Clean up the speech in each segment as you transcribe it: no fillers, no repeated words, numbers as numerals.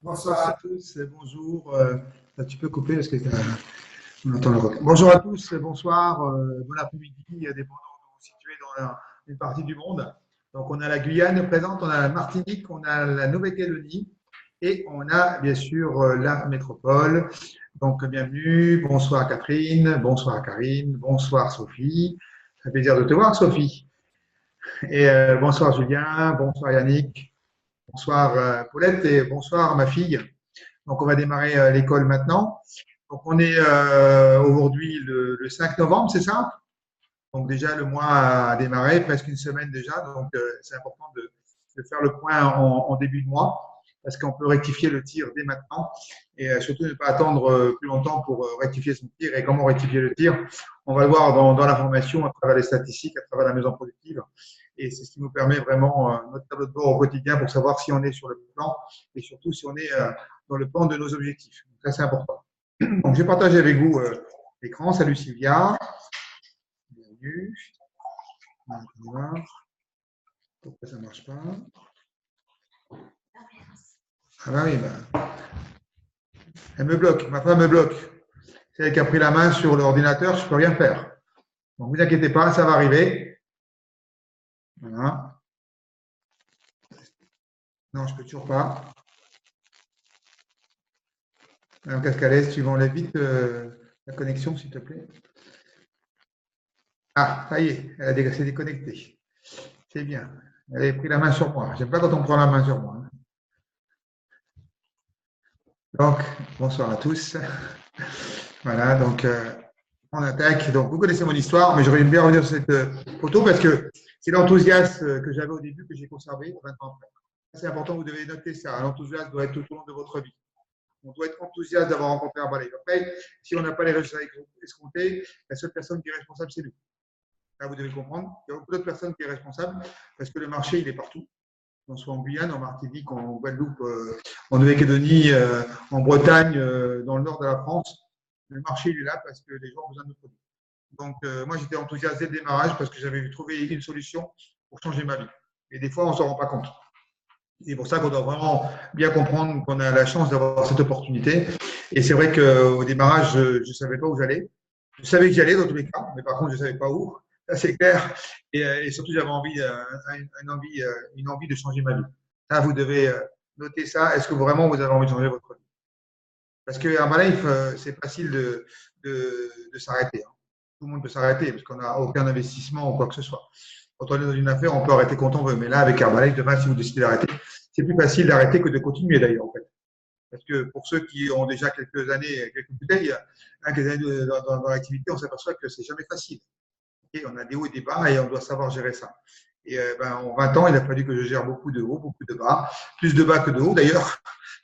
Bonsoir à tous, bonjour. Tu peux couper parce que on entend le rock. Bonjour à tous, bonsoir, bon après-midi, dépendant où vous vous situez dans une partie du monde. Donc, on a la Guyane présente, on a la Martinique, on a la Nouvelle-Calédonie et on a bien sûr la métropole. Donc, bienvenue. Bonsoir Catherine, bonsoir Karine, bonsoir Sophie. Ça fait plaisir de te voir, Sophie. Et bonsoir Julien, bonsoir Yannick, bonsoir Paulette et bonsoir ma fille. Donc, on va démarrer l'école maintenant. Donc, on est aujourd'hui le 5 novembre, c'est ça? Donc, déjà, le mois a démarré, presque une semaine déjà. Donc, c'est important de faire le point en début de mois parce qu'on peut rectifier le tir dès maintenant et surtout ne pas attendre plus longtemps pour rectifier son tir. Et comment rectifier le tir? On va le voir dans la formation, à travers les statistiques, à travers la maison productive. Et c'est ce qui nous permet vraiment notre tableau de bord au quotidien pour savoir si on est sur le plan et surtout si on est dans le plan de nos objectifs. Donc, ça, c'est important. Donc, je vais partager avec vous l'écran. Salut Sylvia. Bienvenue. Pourquoi ça ne marche pas? Ah bah oui, elle me bloque. Ma femme me bloque. C'est elle qui a pris la main sur l'ordinateur, je ne peux rien faire. Donc, ne vous inquiétez pas, ça va arriver. Voilà. Non, je ne peux toujours pas. Madame Cascalès, tu m'enlèves vite la connexion, s'il te plaît. Ah, ça y est, elle s'est déconnectée. C'est bien. Elle a pris la main sur moi. J'aime pas quand on prend la main sur moi. Donc, bonsoir à tous. Voilà, donc on attaque. Donc, vous connaissez mon histoire, mais j'aurais bien revenir sur cette photo parce que c'est l'enthousiasme que j'avais au début que j'ai conservé 20 ans après. C'est important, vous devez noter ça. L'enthousiasme doit être tout au long de votre vie. On doit être enthousiaste d'avoir rencontré un balai. Après, si on n'a pas les résultats escomptés, la seule personne qui est responsable, c'est nous. Là, vous devez comprendre. Il y a beaucoup d'autres personnes qui sont responsables parce que le marché, il est partout. Qu'on soit en Guyane, en Martinique, en Guadeloupe, en Nouvelle-Calédonie, en Bretagne, dans le nord de la France. Le marché, il est là parce que les gens ont besoin de produits. Donc, moi, j'étais enthousiaste dès le démarrage parce que j'avais trouvé une solution pour changer ma vie. Et des fois, on ne s'en rend pas compte. C'est pour ça qu'on doit vraiment bien comprendre qu'on a la chance d'avoir cette opportunité. Et c'est vrai qu'au démarrage, je ne savais pas où j'allais. Je savais que j'y allais dans tous les cas, mais par contre, je ne savais pas où. Ça, c'est clair. Et surtout, j'avais envie, une envie de changer ma vie. Ça, vous devez noter ça. Est-ce que vraiment vous avez envie de changer votre vie? Parce qu'à Herbalife, c'est facile de s'arrêter. Hein. Tout le monde peut s'arrêter parce qu'on n'a aucun investissement ou quoi que ce soit. Quand on est dans une affaire, on peut arrêter quand on veut. Mais là, avec Herbalife, demain, si vous décidez d'arrêter, c'est plus facile d'arrêter que de continuer d'ailleurs, en fait. Parce que pour ceux qui ont déjà quelques années, quelques bouteilles, quelques années dans l'activité, on s'aperçoit que c'est jamais facile. Okay, on a des hauts et des bas et on doit savoir gérer ça. Et en 20 ans, il a fallu que je gère beaucoup de hauts, beaucoup de bas, plus de bas que de hauts d'ailleurs.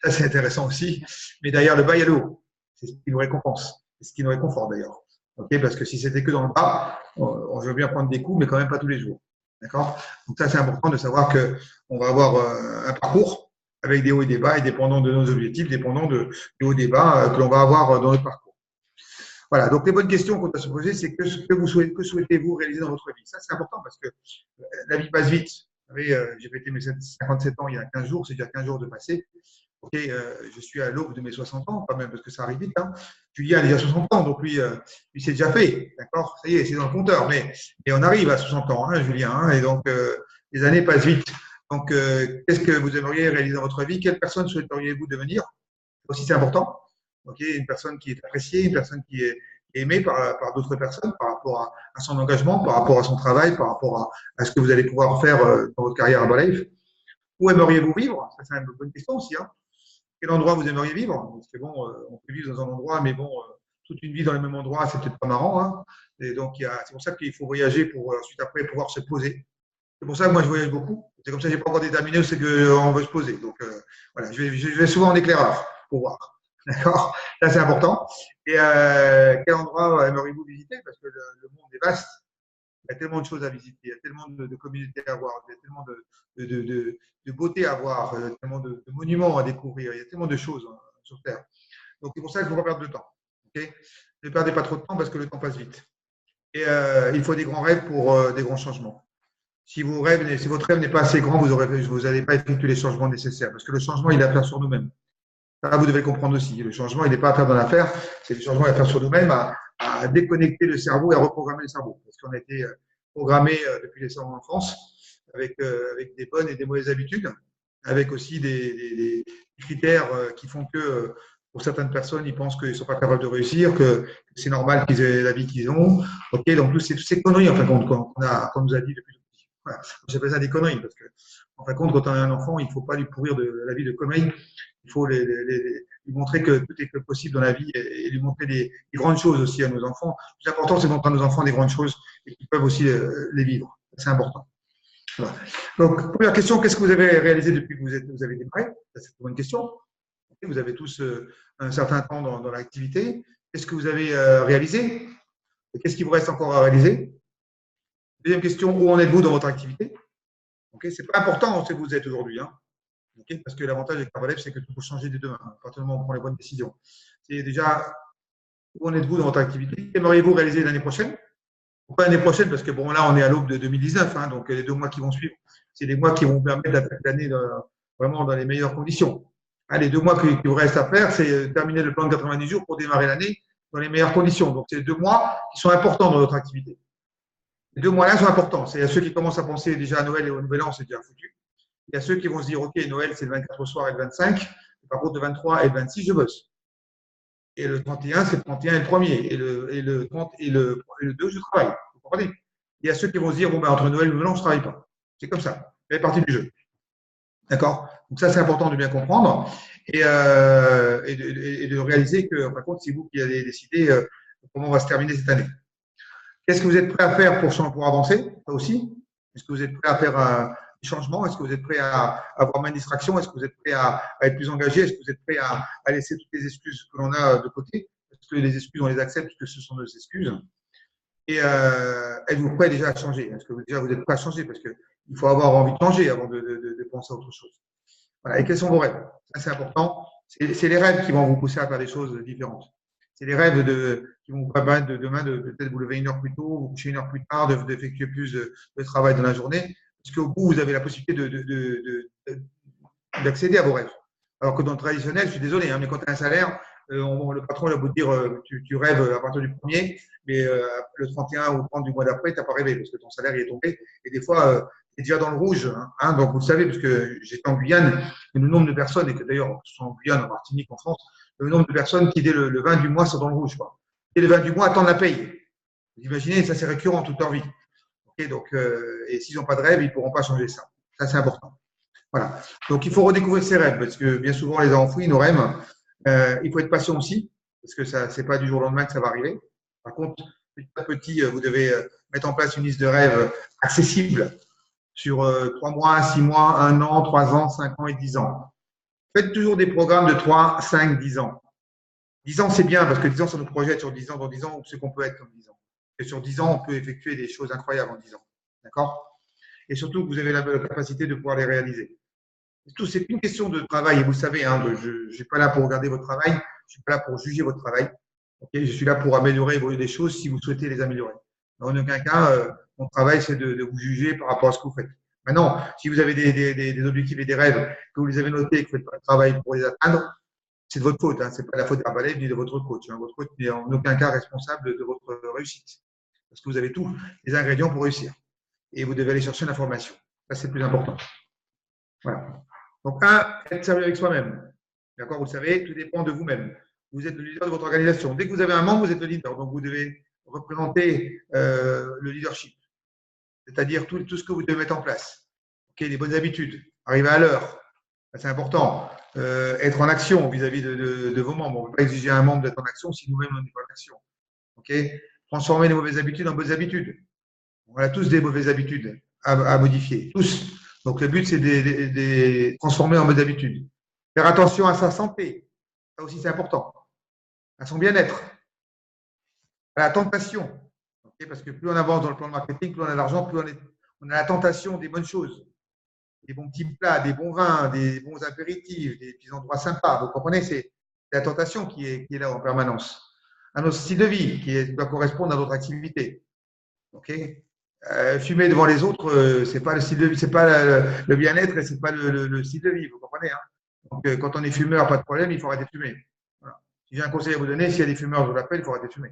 Ça, c'est intéressant aussi. Mais derrière le bas, il y a le haut. C'est ce qui nous récompense. C'est ce qui nous réconforte d'ailleurs. Okay, parce que si c'était que dans le bas, on veut bien prendre des coups, mais quand même pas tous les jours. D'accord. Donc ça, c'est important de savoir qu'on va avoir un parcours avec des hauts et des bas, et dépendant de nos objectifs, dépendant des hauts et des bas que l'on va avoir dans notre parcours. Voilà, donc les bonnes questions qu'on doit se poser, c'est que souhaitez-vous réaliser dans votre vie? Ça, c'est important parce que la vie passe vite. Vous savez, j'ai fêté mes 57 ans il y a 15 jours, c'est déjà 15 jours de passé. Ok, je suis à l'aube de mes 60 ans, quand même, parce que ça arrive vite. Hein. Julien a déjà 60 ans, donc lui c'est déjà fait. D'accord. Ça y est, c'est dans le compteur. Mais on arrive à 60 ans, hein, Julien. Hein, et donc, les années passent vite. Donc, qu'est-ce que vous aimeriez réaliser dans votre vie? Quelle personne souhaiteriez-vous devenir? Aussi, c'est important. Okay, une personne qui est appréciée, une personne qui est aimée par d'autres personnes par rapport à son engagement, par rapport à son travail, par rapport à ce que vous allez pouvoir faire dans votre carrière à Herbalife. Où aimeriez-vous vivre? Ça, c'est une bonne question aussi. Hein. Quel endroit vous aimeriez vivre? Parce que bon, on peut vivre dans un endroit, mais bon, toute une vie dans le même endroit, c'est peut-être pas marrant. Hein. Et donc, c'est pour ça qu'il faut voyager pour ensuite après pouvoir se poser. C'est pour ça que moi, je voyage beaucoup. C'est comme ça que je n'ai pas encore déterminé où c'est qu'on veut se poser. Donc, voilà, je vais souvent en éclaireur pour voir. D'accord. Là, c'est important. Et quel endroit aimeriez-vous visiter? Parce que le monde est vaste. Il y a tellement de choses à visiter. Il y a tellement de communautés à voir. Il y a tellement de beauté à voir. Il y a tellement de monuments à découvrir. Il y a tellement de choses sur Terre. Donc, c'est pour ça qu'il ne faut pas perdre de temps. Okay, ne perdez pas trop de temps parce que le temps passe vite. Et il faut des grands rêves pour des grands changements. Si votre rêve n'est pas assez grand, vous n'allez pas effectuer les changements nécessaires. Parce que le changement, il est à faire sur nous-mêmes. Ça, vous devez comprendre aussi. Le changement, il n'est pas à faire dans l'affaire, c'est le changement à faire sur nous-mêmes, à déconnecter le cerveau et à reprogrammer le cerveau. Parce qu'on a été programmé depuis les enfance avec des bonnes et des mauvaises habitudes, avec aussi des critères qui font que pour certaines personnes, ils pensent qu'ils ne sont pas capables de réussir, que c'est normal qu'ils aient la vie qu'ils ont. Ok, donc toutes ces conneries, en fin de compte, qu'on nous a dit depuis tout petit. Voilà. J'appelle ça des conneries, parce que, en fin de compte, quand on a un enfant, il ne faut pas lui pourrir la vie de conneries. Il faut lui montrer que tout est possible dans la vie et lui montrer des grandes choses aussi à nos enfants. Le plus important, c'est de montrer à nos enfants des grandes choses et qu'ils peuvent aussi les vivre. C'est important. Voilà. Donc, première question, qu'est-ce que vous avez réalisé depuis que vous avez démarré? C'est une bonne question. Vous avez tous un certain temps dans l'activité. Qu'est-ce que vous avez réalisé? Qu'est-ce qui vous reste encore à réaliser? Deuxième question, où en êtes-vous dans votre activité? Okay, ce n'est pas important ce que vous êtes aujourd'hui. Hein. Okay, parce que l'avantage avec Parvalef, c'est que tout peut changer dès demain, à partir du moment où on prend les bonnes décisions. C'est déjà, où en êtes-vous dans votre activité? Qu'aimeriez-vous réaliser l'année prochaine? Pourquoi l'année prochaine? Parce que bon, là, on est à l'aube de 2019, hein, donc les 2 mois qui vont suivre, c'est les mois qui vont vous permettre d'attaquer l'année vraiment dans les meilleures conditions. Hein, les 2 mois qui vous restent à faire, c'est terminer le plan de 90 jours pour démarrer l'année dans les meilleures conditions. Donc, c'est 2 mois qui sont importants dans notre activité. Les 2 mois-là sont importants. C'est à ceux qui commencent à penser déjà à Noël et au Nouvel An, c'est déjà foutu. Il y a ceux qui vont se dire, OK, Noël, c'est le 24 au soir et le 25. Par contre, le 23 et le 26, je bosse. Et le 31, c'est le 31 et le 1er. Et le 30 et le 2, je travaille. Vous comprenez? Il y a ceux qui vont se dire, bon, ben, entre Noël et le Nouvel An, je ne travaille pas. C'est comme ça. Ça fait partie du jeu. D'accord? Donc, ça, c'est important de bien comprendre et de réaliser que, en fin de compte, c'est vous qui avez décidé comment on va se terminer cette année. Qu'est-ce que vous êtes prêt à faire pour avancer? Ça aussi. Est-ce que vous êtes prêt à faire des changements? Est-ce que vous êtes prêt à avoir moins de distractions? Est-ce que vous êtes prêt à être plus engagé? Est-ce que vous êtes prêt à laisser toutes les excuses que l'on a de côté? Est-ce que les excuses, on les accepte parce que ce sont nos excuses? Et êtes-vous prêt déjà à changer? Est-ce que vous êtes prêt à changer? Parce qu'il faut avoir envie de changer avant de penser à autre chose. Voilà. Et quels sont vos rêves? Ça, c'est important. C'est les rêves qui vont vous pousser à faire des choses différentes. C'est les rêves qui vont vous permettre demain de peut-être vous lever 1 heure plus tôt, vous coucher 1 heure plus tard, d'effectuer plus de travail dans la journée. Parce qu'au bout, vous avez la possibilité d'accéder à vos rêves. Alors que dans le traditionnel, je suis désolé, hein, mais quand tu as un salaire, le patron il va vous dire tu rêves à partir du 1er, mais le 31 ou le 30 du mois d'après, tu n'as pas rêvé parce que ton salaire il est tombé. Et des fois, tu es déjà dans le rouge. Hein, donc, vous le savez, parce que j'étais en Guyane, et le nombre de personnes, et que d'ailleurs, ce sont en Guyane, en Martinique, en France, le nombre de personnes qui, dès le 20 du mois, sont dans le rouge. Quoi. Dès le 20 du mois, attendent la paye. Vous imaginez, ça c'est récurrent toute leur vie. Okay, donc, et s'ils n'ont pas de rêve, ils ne pourront pas changer ça. Ça, c'est important. Voilà. Donc, il faut redécouvrir ses rêves, parce que bien souvent, on les a enfouis, nos rêves. Il faut être patient aussi, parce que ce n'est pas du jour au lendemain que ça va arriver. Par contre, petit à petit, vous devez mettre en place une liste de rêves accessible sur 3 mois, 6 mois, 1 an, 3 ans, 5 ans et 10 ans. Faites toujours des programmes de 3, 5, 10 ans. 10 ans, c'est bien, parce que 10 ans, ça nous projette sur 10 ans, dans 10 ans, ce qu'on peut être comme 10 ans. Et sur 10 ans, on peut effectuer des choses incroyables en 10 ans. D'accord? Et surtout, vous avez la capacité de pouvoir les réaliser. C'est une question de travail, et vous savez, hein, je ne suis pas là pour regarder votre travail, je ne suis pas là pour juger votre travail. Okay, je suis là pour améliorer, évoluer des choses si vous souhaitez les améliorer. En aucun cas, mon travail, c'est de vous juger par rapport à ce que vous faites. Maintenant, si vous avez des objectifs et des rêves, que vous les avez notés et que vous faites pas de travail pour les atteindre, c'est de votre faute. Hein, ce n'est pas la faute d'Arbalev ni de votre coach. Hein. Votre coach n'est en aucun cas responsable de votre réussite. Parce que vous avez tous les ingrédients pour réussir. Et vous devez aller chercher l'information. Ça, c'est le plus important. Voilà. Donc, être sérieux avec soi-même. D'accord? Vous le savez, tout dépend de vous-même. Vous êtes le leader de votre organisation. Dès que vous avez un membre, vous êtes le leader. Donc, vous devez représenter le leadership. C'est-à-dire tout ce que vous devez mettre en place. Okay, les bonnes habitudes. Arriver à l'heure. C'est important. Être en action vis-à-vis de vos membres. On ne peut pas exiger à un membre d'être en action si nous-mêmes, on n'est pas en action. Okay? Transformer les mauvaises habitudes en bonnes habitudes. On a tous des mauvaises habitudes à modifier. Tous. Donc, le but, c'est de transformer en bonnes habitudes. Faire attention à sa santé. Ça aussi, c'est important. À son bien-être. À la tentation. Okay? Parce que plus on avance dans le plan de marketing, plus on a d'argent, plus on a la tentation des bonnes choses. Des bons petits plats, des bons vins, des bons apéritifs, des petits endroits sympas. Vous comprenez, c'est la tentation qui est là en permanence. À notre style de vie qui doit correspondre à notre activité. Ok? Fumer devant les autres, c'est pas le style de vie, c'est pas le bien-être et c'est pas le style de vie. Vous comprenez, hein? Donc, quand on est fumeur, pas de problème, il faut arrêter de fumer. Voilà. Si j'ai un conseil à vous donner, s'il y a des fumeurs, je vous l'appelle, il faut arrêter de fumer.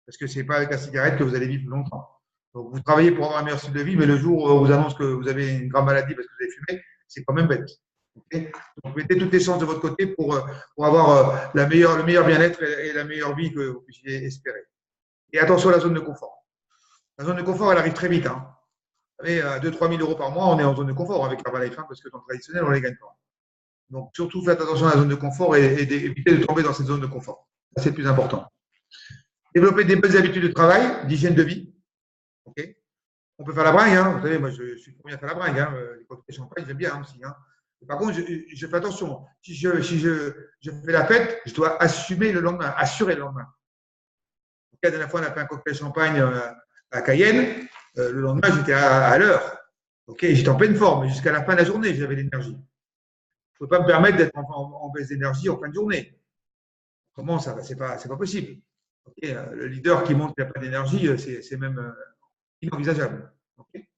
Parce que ce n'est pas avec la cigarette que vous allez vivre plus longtemps. Donc, vous travaillez pour avoir un meilleur style de vie, mais le jour où on vous annonce que vous avez une grave maladie parce que vous avez fumé, c'est quand même bête. Okay, donc, mettez toutes les chances de votre côté pour avoir le meilleur bien-être et la meilleure vie que vous puissiez espérer. Et attention à la zone de confort. La zone de confort, elle arrive très vite. Hein. Vous savez, à 2 000 – 3 000 euros par mois, on est en zone de confort avec Herbalife, hein, parce que dans le traditionnel, on ne les gagne pas. Donc, surtout, faites attention à la zone de confort et évitez de tomber dans cette zone de confort. Ça, c'est le plus important. Développer des bonnes habitudes de travail, d'hygiène de vie. Okay, on peut faire la bringue. Hein. Vous savez, moi, je suis le premier à faire la bringue. Hein. Les cocktails champagne, j'aime bien aussi. Hein. Par contre, je fais attention. Si je fais la fête, je dois assumer le lendemain, assurer le lendemain. La dernière fois, on a fait un cocktail champagne à Cayenne. Le lendemain, j'étais à l'heure. Okay, j'étais en pleine forme. Jusqu'à la fin de la journée, j'avais l'énergie. Je ne peux pas me permettre d'être en baisse d'énergie en fin de journée. Comment ça va? C'est pas possible. Okay, le leader qui montre qu'il n'y a pas d'énergie, c'est même inenvisageable. Okay,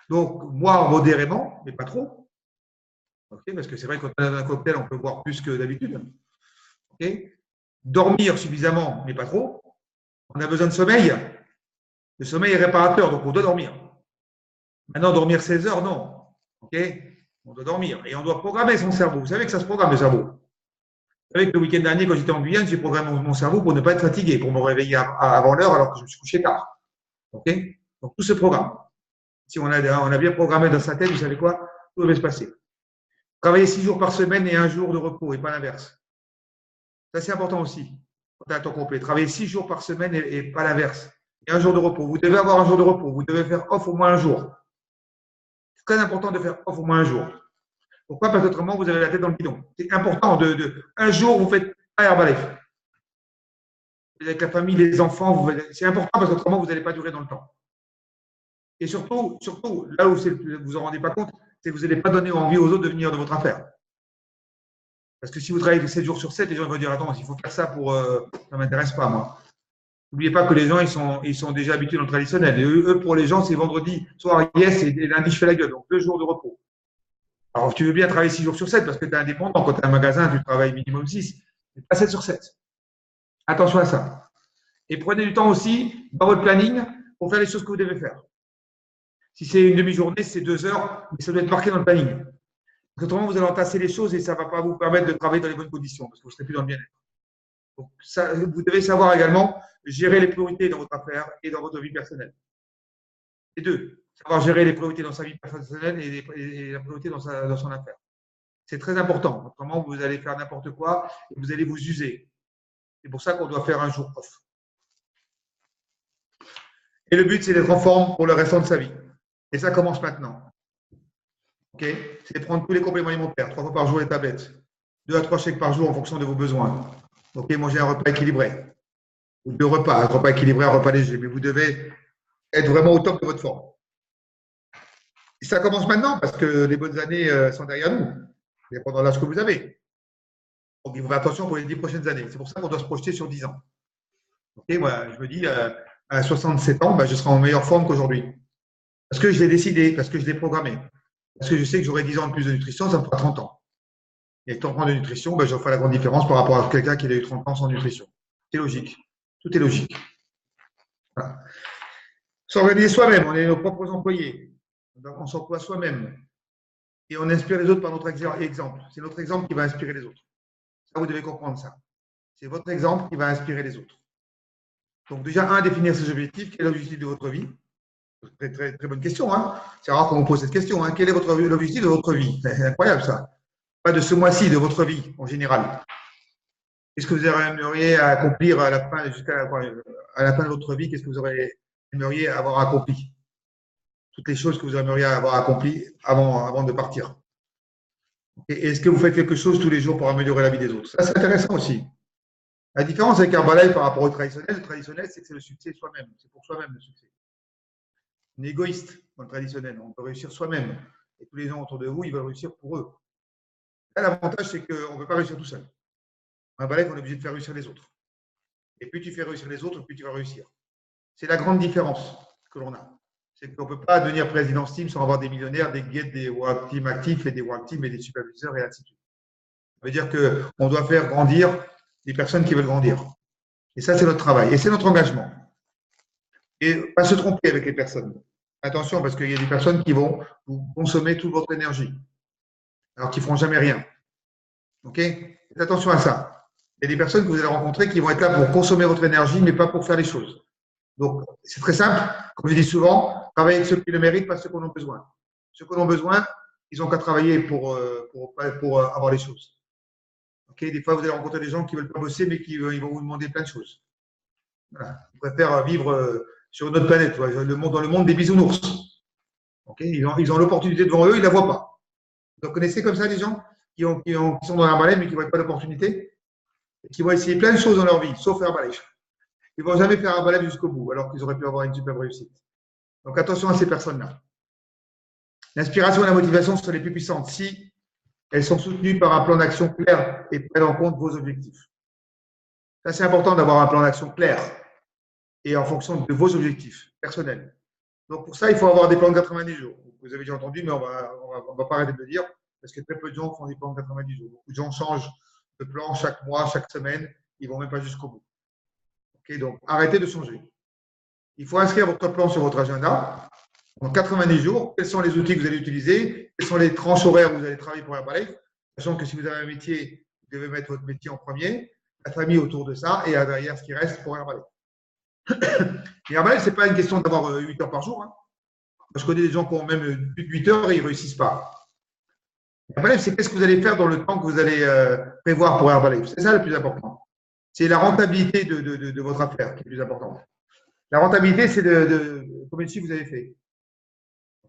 donc, moi, modérément, mais pas trop. Okay, parce que c'est vrai que quand on a un cocktail, on peut boire plus que d'habitude. Okay, dormir suffisamment, mais pas trop. On a besoin de sommeil. Le sommeil est réparateur, donc on doit dormir. Maintenant, dormir 16 heures, non. Okay, on doit dormir. Et on doit programmer son cerveau. Vous savez que ça se programme, le cerveau. Vous savez que le week-end dernier, quand j'étais en Guyane, j'ai programmé mon cerveau pour ne pas être fatigué, pour me réveiller avant l'heure alors que je me suis couché tard. Okay, donc, tout ce programme. Si on a bien programmé dans sa tête, vous savez quoi? Tout va se passer. Travailler 6 jours par semaine et 1 jour de repos, et pas l'inverse. Ça, c'est important aussi. Quand tu as un temps complet. Travailler 6 jours par semaine et pas l'inverse. Et 1 jour de repos. Vous devez avoir 1 jour de repos. Vous devez faire off au moins 1 jour. C'est très important de faire off au moins 1 jour. Pourquoi? Parce qu'autrement, vous avez la tête dans le bidon. C'est important. 1 jour, vous faites pas Herbalife. Avec la famille, les enfants, c'est important parce qu'autrement, vous n'allez pas durer dans le temps. Et surtout, là où vous vous en rendez pas compte, c'est que vous n'allez pas donner envie aux autres de venir de votre affaire. Parce que si vous travaillez 7 jours sur 7, les gens vont dire attends, il faut faire ça pour. Ça ne m'intéresse pas, moi. N'oubliez pas que les gens, ils sont déjà habitués dans le traditionnel. Et eux, pour les gens, c'est vendredi, soir, yes, et lundi, je fais la gueule. Donc, 2 jours de repos. Alors, tu veux bien travailler 6 jours sur 7 parce que tu es indépendant. Quand tu as un magasin, tu travailles minimum 6. Mais pas 7 sur 7. Attention à ça. Et prenez du temps aussi dans votre planning pour faire les choses que vous devez faire. Si c'est une demi-journée, c'est 2 heures, mais ça doit être marqué dans le planning. Autrement, vous allez entasser les choses et ça ne va pas vous permettre de travailler dans les bonnes conditions parce que vous ne serez plus dans le bien-être. Donc, ça, vous devez savoir également gérer les priorités dans votre affaire et dans votre vie personnelle. Les deux. Savoir gérer les priorités dans sa vie personnelle et la priorité dans son affaire. C'est très important. Autrement, vous allez faire n'importe quoi et vous allez vous user. C'est pour ça qu'on doit faire un jour off. Et le but, c'est d'être en forme pour le restant de sa vie. Et ça commence maintenant. Okay, c'est de prendre tous les compléments alimentaires, 3 fois par jour les tablettes, 2 à 3 chèques par jour en fonction de vos besoins. Okay, manger un repas équilibré. Ou 2 repas, un repas équilibré, un repas léger. Mais vous devez être vraiment au top de votre forme. Et ça commence maintenant parce que les bonnes années sont derrière nous, pendant l'âge que vous avez. Donc, il faut faire attention pour les 10 prochaines années. C'est pour ça qu'on doit se projeter sur 10 ans. Okay, moi, je me dis, à 67 ans, je serai en meilleure forme qu'aujourd'hui. Parce que je l'ai décidé, parce que je l'ai programmé. Parce que je sais que j'aurai 10 ans de plus de nutrition, ça me fera 30 ans. Et 30 ans de nutrition, je ferai la grande différence par rapport à quelqu'un qui a eu 30 ans sans nutrition. C'est logique. Tout est logique. Voilà. S'organiser soi-même, on est nos propres employés. On s'emploie soi-même. Et on inspire les autres par notre exemple. C'est notre exemple qui va inspirer les autres. Ça, vous devez comprendre ça. C'est votre exemple qui va inspirer les autres. Donc déjà, définir ses objectifs. Quel est l'objectif de votre vie? Très, très, très bonne question. Hein, c'est rare qu'on vous pose cette question. Hein. Quel est l'objectif de votre vie? C'est incroyable ça. Pas de ce mois-ci, de votre vie en général. Qu'est-ce que vous aimeriez accomplir à la fin, à la fin de votre vie? Qu'est-ce que vous aimeriez avoir accompli? Toutes les choses que vous aimeriez avoir accomplies avant de partir. Et est-ce que vous faites quelque chose tous les jours pour améliorer la vie des autres? Ça, c'est intéressant aussi. La différence avec Herbalife par rapport au traditionnel, c'est que c'est le succès soi-même. C'est pour soi-même le succès. On est égoïste dans le traditionnel. On peut réussir soi-même. Et tous les gens autour de vous, ils veulent réussir pour eux. Là, l'avantage, c'est qu'on ne peut pas réussir tout seul. En Herbalife, on est obligé de faire réussir les autres. Et plus tu fais réussir les autres, plus tu vas réussir. C'est la grande différence que l'on a. C'est qu'on ne peut pas devenir président Team sans avoir des millionnaires, des guides, des work team actifs et des work team et des superviseurs et ainsi de suite. Ça veut dire qu'on doit faire grandir les personnes qui veulent grandir. Et ça, c'est notre travail. Et c'est notre engagement. Et pas se tromper avec les personnes. Attention, parce qu'il y a des personnes qui vont vous consommer toute votre énergie, alors qu'ils ne feront jamais rien. OK? Faites attention à ça. Il y a des personnes que vous allez rencontrer qui vont être là pour consommer votre énergie, mais pas pour faire les choses. Donc, c'est très simple. Comme je dis souvent, travaillez avec ceux qui le méritent, pas ceux qui en ont besoin. Ceux qui en ont besoin, ils n'ont qu'à travailler pour avoir les choses. Okay, des fois, vous allez rencontrer des gens qui ne veulent pas bosser, mais qui ils vont vous demander plein de choses. Voilà. Ils préfèrent vivre sur notre planète, dans le monde des bisounours. Okay, ils ont l'opportunité devant eux, ils ne la voient pas. Vous connaissez comme ça des gens qui sont dans l'Herbalife, mais qui ne voient pas l'opportunité, et qui vont essayer plein de choses dans leur vie, sauf Herbalife. Ils ne vont jamais faire Herbalife jusqu'au bout, alors qu'ils auraient pu avoir une superbe réussite. Donc attention à ces personnes-là. L'inspiration et la motivation sont les plus puissantes si elles sont soutenues par un plan d'action clair et prennent en compte vos objectifs. Ça, c'est important d'avoir un plan d'action clair et en fonction de vos objectifs personnels. Donc, pour ça, il faut avoir des plans de 90 jours. Vous avez déjà entendu, mais on va pas arrêter de le dire, parce que très peu de gens font des plans de 90 jours. Beaucoup de gens changent de plan chaque mois, chaque semaine. Ils ne vont même pas jusqu'au bout. Okay, donc, arrêtez de changer. Il faut inscrire votre plan sur votre agenda. En 90 jours, quels sont les outils que vous allez utiliser? Quelles sont les tranches horaires où vous allez travailler pour Herbalife? Sachant que si vous avez un métier, vous devez mettre votre métier en premier, la famille autour de ça, et derrière ce qui reste pour Herbalife. Et Herbalife, ce n'est pas une question d'avoir 8 heures par jour. Hein. Je connais des gens qui ont même 8 heures et ils ne réussissent pas. Herbalife, c'est qu'est-ce que vous allez faire dans le temps que vous allez prévoir pour Herbalife. C'est ça le plus important. C'est la rentabilité de votre affaire qui est le plus importante. La rentabilité, c'est de combien de chiffres vous avez fait.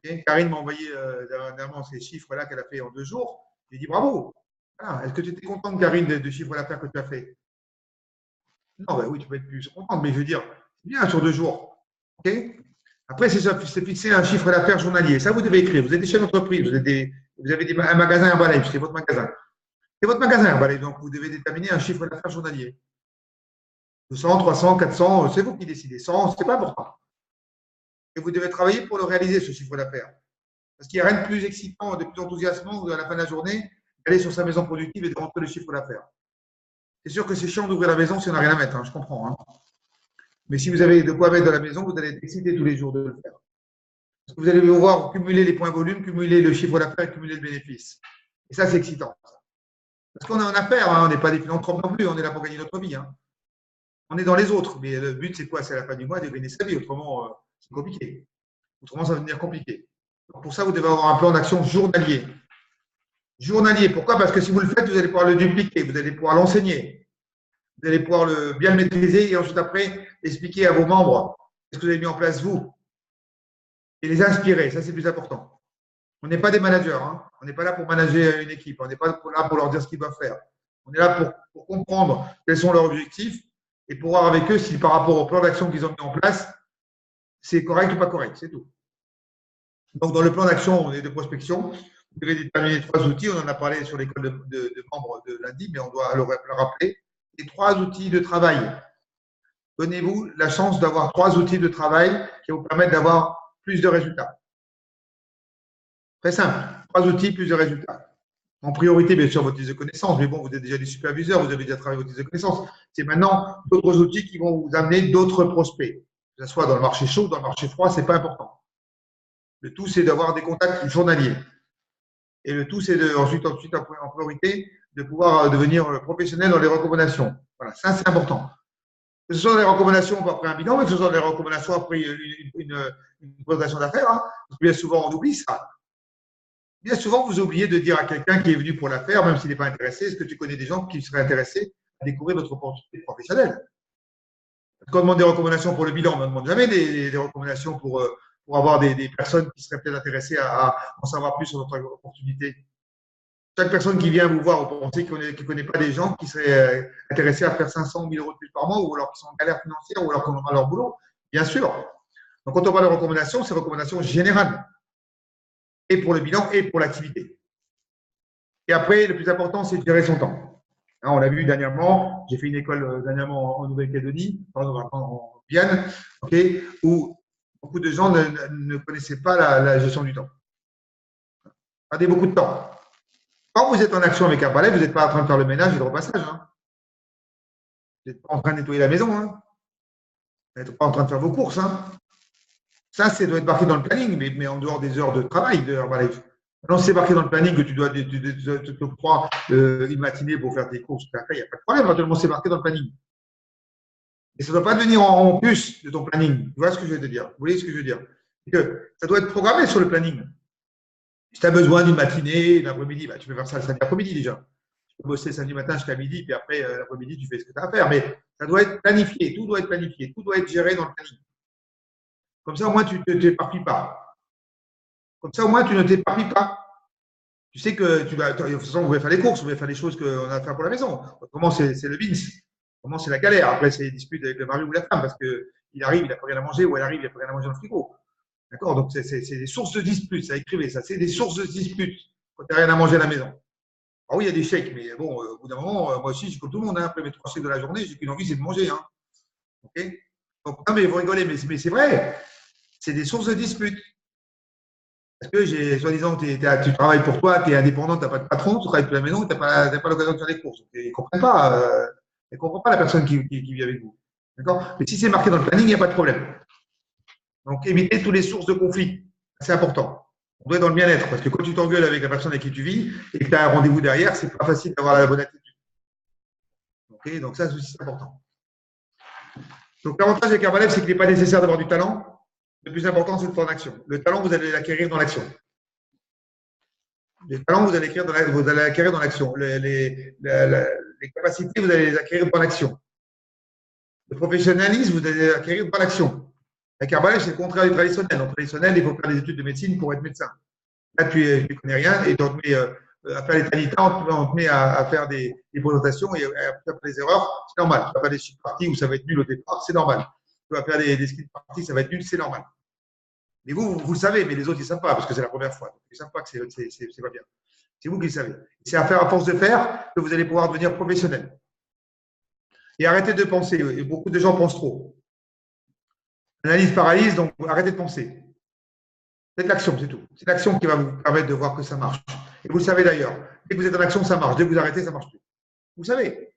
Okay. Karine m'a envoyé dernièrement ces chiffres-là qu'elle a fait en 2 jours. J'ai dit bravo. Ah, est-ce que tu étais contente, Karine, de chiffre d'affaires que tu as fait? Non, ben oui, tu peux être plus contente, mais je veux dire, c'est bien sur 2 jours. Okay. Après, c'est fixer un chiffre d'affaires journalier. Ça, vous devez écrire. Vous êtes des chefs d'entreprise, vous avez un magasin Herbalife, c'est votre magasin. C'est votre magasin Herbalife, donc vous devez déterminer un chiffre d'affaires journalier. 200, 300, 400, c'est vous qui décidez. 100, ce n'est pas important. Et vous devez travailler pour le réaliser, ce chiffre d'affaires. Parce qu'il n'y a rien de plus excitant, de plus enthousiasmant à la fin de la journée d'aller sur sa maison productive et de rentrer le chiffre d'affaires. C'est sûr que c'est chiant d'ouvrir la maison si on n'a rien à mettre, hein, je comprends. Hein. Mais si vous avez de quoi mettre dans la maison, vous allez être excité tous les jours de le faire. Parce que vous allez voir cumuler les points volume, cumuler le chiffre d'affaires, cumuler le bénéfice. Et ça, c'est excitant. Parce qu'on a en affaires, hein, on n'est pas des philanthropes non plus, on est là pour gagner notre vie. Hein. On est dans les autres, mais le but, c'est quoi? C'est à la fin du mois de gagner sa vie. Autrement, c'est compliqué. Autrement, ça va devenir compliqué. Donc, pour ça, vous devez avoir un plan d'action journalier. Journalier, pourquoi? Parce que si vous le faites, vous allez pouvoir le dupliquer, vous allez pouvoir l'enseigner, vous allez pouvoir bien le maîtriser et ensuite après, expliquer à vos membres ce que vous avez mis en place vous et les inspirer. Ça, c'est plus important. On n'est pas des managers, hein. On n'est pas là pour manager une équipe, on n'est pas là pour leur dire ce qu'ils doivent faire. On est là pour comprendre quels sont leurs objectifs et pour voir avec eux si par rapport au plan d'action qu'ils ont mis en place, c'est correct ou pas correct, c'est tout. Donc, dans le plan d'action de prospection, vous devez déterminer 3 outils. On en a parlé sur l'école de membres de lundi, mais on doit le rappeler. Les 3 outils de travail. Donnez-vous la chance d'avoir 3 outils de travail qui vous permettent d'avoir plus de résultats. Très simple. 3 outils, plus de résultats. En priorité, bien sûr, votre liste de connaissances. Mais bon, vous êtes déjà des superviseurs, vous avez déjà travaillé votre liste de connaissances. C'est maintenant d'autres outils qui vont vous amener d'autres prospects. Que ce soit dans le marché chaud, dans le marché froid, ce n'est pas important. Le tout, c'est d'avoir des contacts journaliers. Et le tout, c'est ensuite en priorité de pouvoir devenir professionnel dans les recommandations. Voilà, ça, c'est important. Que ce soit des recommandations après un bilan, mais que ce soit des recommandations après une présentation d'affaires. Hein. Bien souvent, on oublie ça. Bien souvent, vous oubliez de dire à quelqu'un qui est venu pour l'affaire, même s'il n'est pas intéressé, est-ce que tu connais des gens qui seraient intéressés à découvrir notre opportunité professionnelle? Quand on demande des recommandations pour le bilan, on ne demande jamais des recommandations pour avoir des personnes qui seraient peut-être intéressées à en savoir plus sur notre opportunité. Chaque personne qui vient vous voir, vous pensez qu'il ne connaît pas des gens qui seraient intéressés à faire 500 000 euros de plus par mois ou alors qui sont en galère financière ou alors qu'on aura leur boulot? Bien sûr. Donc, quand on parle de recommandations, c'est recommandations générales. Et pour le bilan et pour l'activité. Et après, le plus important, c'est de gérer son temps. Hein, on l'a vu dernièrement, j'ai fait une école dernièrement en Nouvelle-Calédonie, en Guyane, okay, où beaucoup de gens ne connaissaient pas la gestion du temps. Perdez beaucoup de temps. Quand vous êtes en action avec un balai, vous n'êtes pas en train de faire le ménage et le repassage. Hein. Vous n'êtes pas en train de nettoyer la maison. Hein. Vous n'êtes pas en train de faire vos courses. Hein. Ça, c'est doit être marqué dans le planning, mais en dehors des heures de travail de Herbalife. Non, c'est marqué dans le planning que tu dois te prendre une matinée pour faire tes courses. Après, il n'y a pas de problème. Actuellement, c'est marqué dans le planning. Et ça ne doit pas devenir en plus de ton planning. Tu vois ce que je veux te dire? Vous voyez ce que je veux dire? Que ça doit être programmé sur le planning. Si tu as besoin d'une matinée, d'un après-midi, bah, tu peux faire ça le samedi après-midi déjà. Tu peux bosser samedi matin jusqu'à midi, puis après, l'après-midi, tu fais ce que tu as à faire. Mais ça doit être planifié. Tout doit être planifié. Tout doit être géré dans le planning. Comme ça, au moins, tu ne t'éparpilles pas. Comme ça, au moins, tu ne t'éparpilles pas. Tu sais que tu vas. De toute façon, vous pouvez faire les courses, vous pouvez faire les choses qu'on a à faire pour la maison. Autrement, c'est le bins. Autrement, c'est la galère. Après, c'est les disputes avec le mari ou la femme parce qu'il arrive, il n'a pas rien à manger, ou elle arrive, il n'a pas rien à manger dans le frigo. D'accord? Donc, c'est des sources de disputes. Ça écrivez ça. C'est des sources de disputes quand tu n'as rien à manger à la maison. Alors oui, il y a des chèques, mais bon, au bout d'un moment, moi aussi, je suis comme tout le monde. Hein. Après mes 3 chèques de la journée, j'ai qu'une envie, c'est de manger. Hein. Okay, donc, non, mais vous rigolez, mais c'est vrai. C'est des sources de disputes. Parce que soi-disant, tu travailles pour toi, tu es indépendant, tu n'as pas de patron, tu travailles pour la maison, tu n'as pas l'occasion de faire des courses. Ils ne comprennent pas. Ils ne comprennent pas la personne qui vit avec vous. D'accord? Mais si c'est marqué dans le planning, il n'y a pas de problème. Donc, évitez toutes les sources de conflit. C'est important. On doit être dans le bien-être. Parce que quand tu t'engueules avec la personne avec qui tu vis et que tu as un rendez-vous derrière, c'est pas facile d'avoir la bonne attitude. Okay, donc, ça, aussi, c'est important. Donc, l'avantage avec Herbalife, c'est qu'il n'est pas nécessaire d'avoir du talent. Le plus important, c'est de faire en action. Le talent, vous allez l'acquérir dans l'action. Les talents, vous allez l'acquérir dans l'action. Les capacités, vous allez les acquérir dans l'action. Le professionnalisme, vous allez l'acquérir dans l'action. Avec Herbalife, c'est le contraire du traditionnel. En traditionnel, il faut faire des études de médecine pour être médecin. Là, tu ne connais rien et on te met à faire les qualités, on te met à faire des présentations et à faire des erreurs, c'est normal. Tu vas faire des script parties où ça va être nul au départ, c'est normal. Tu vas faire des script parties, ça va être nul, c'est normal. Mais vous le savez, mais les autres, ils ne savent pas parce que c'est la première fois. Ils ne savent pas que c'est pas bien. C'est vous qui le savez. C'est à faire à force de faire que vous allez pouvoir devenir professionnel. Et arrêtez de penser. Et beaucoup de gens pensent trop. Analyse, paralyse, donc arrêtez de penser. Faites l'action, c'est tout. C'est l'action qui va vous permettre de voir que ça marche. Et vous le savez d'ailleurs. Dès que vous êtes en action, ça marche. Dès que vous arrêtez, ça ne marche plus. Vous savez.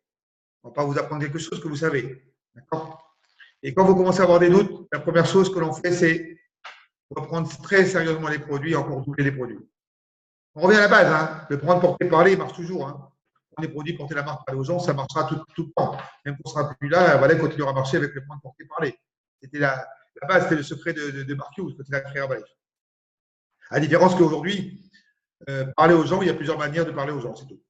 On ne va pas vous apprendre quelque chose que vous savez. D'accord? Et quand vous commencez à avoir des doutes, la première chose que l'on fait, c'est reprendre très sérieusement les produits et encore doubler les produits. On revient à la base. Hein. Le prendre, porter, parler, il marche toujours. Hein. Prendre les produits, porter la marque, parler aux gens, ça marchera tout le temps. Même quand on ne sera plus là, voilà, continuera à marcher avec le prendre, porter, parler. C'était la base, c'était le secret de Mark Hughes quand il a créé Herbalife. À la différence qu'aujourd'hui, parler aux gens, il y a plusieurs manières de parler aux gens, c'est tout.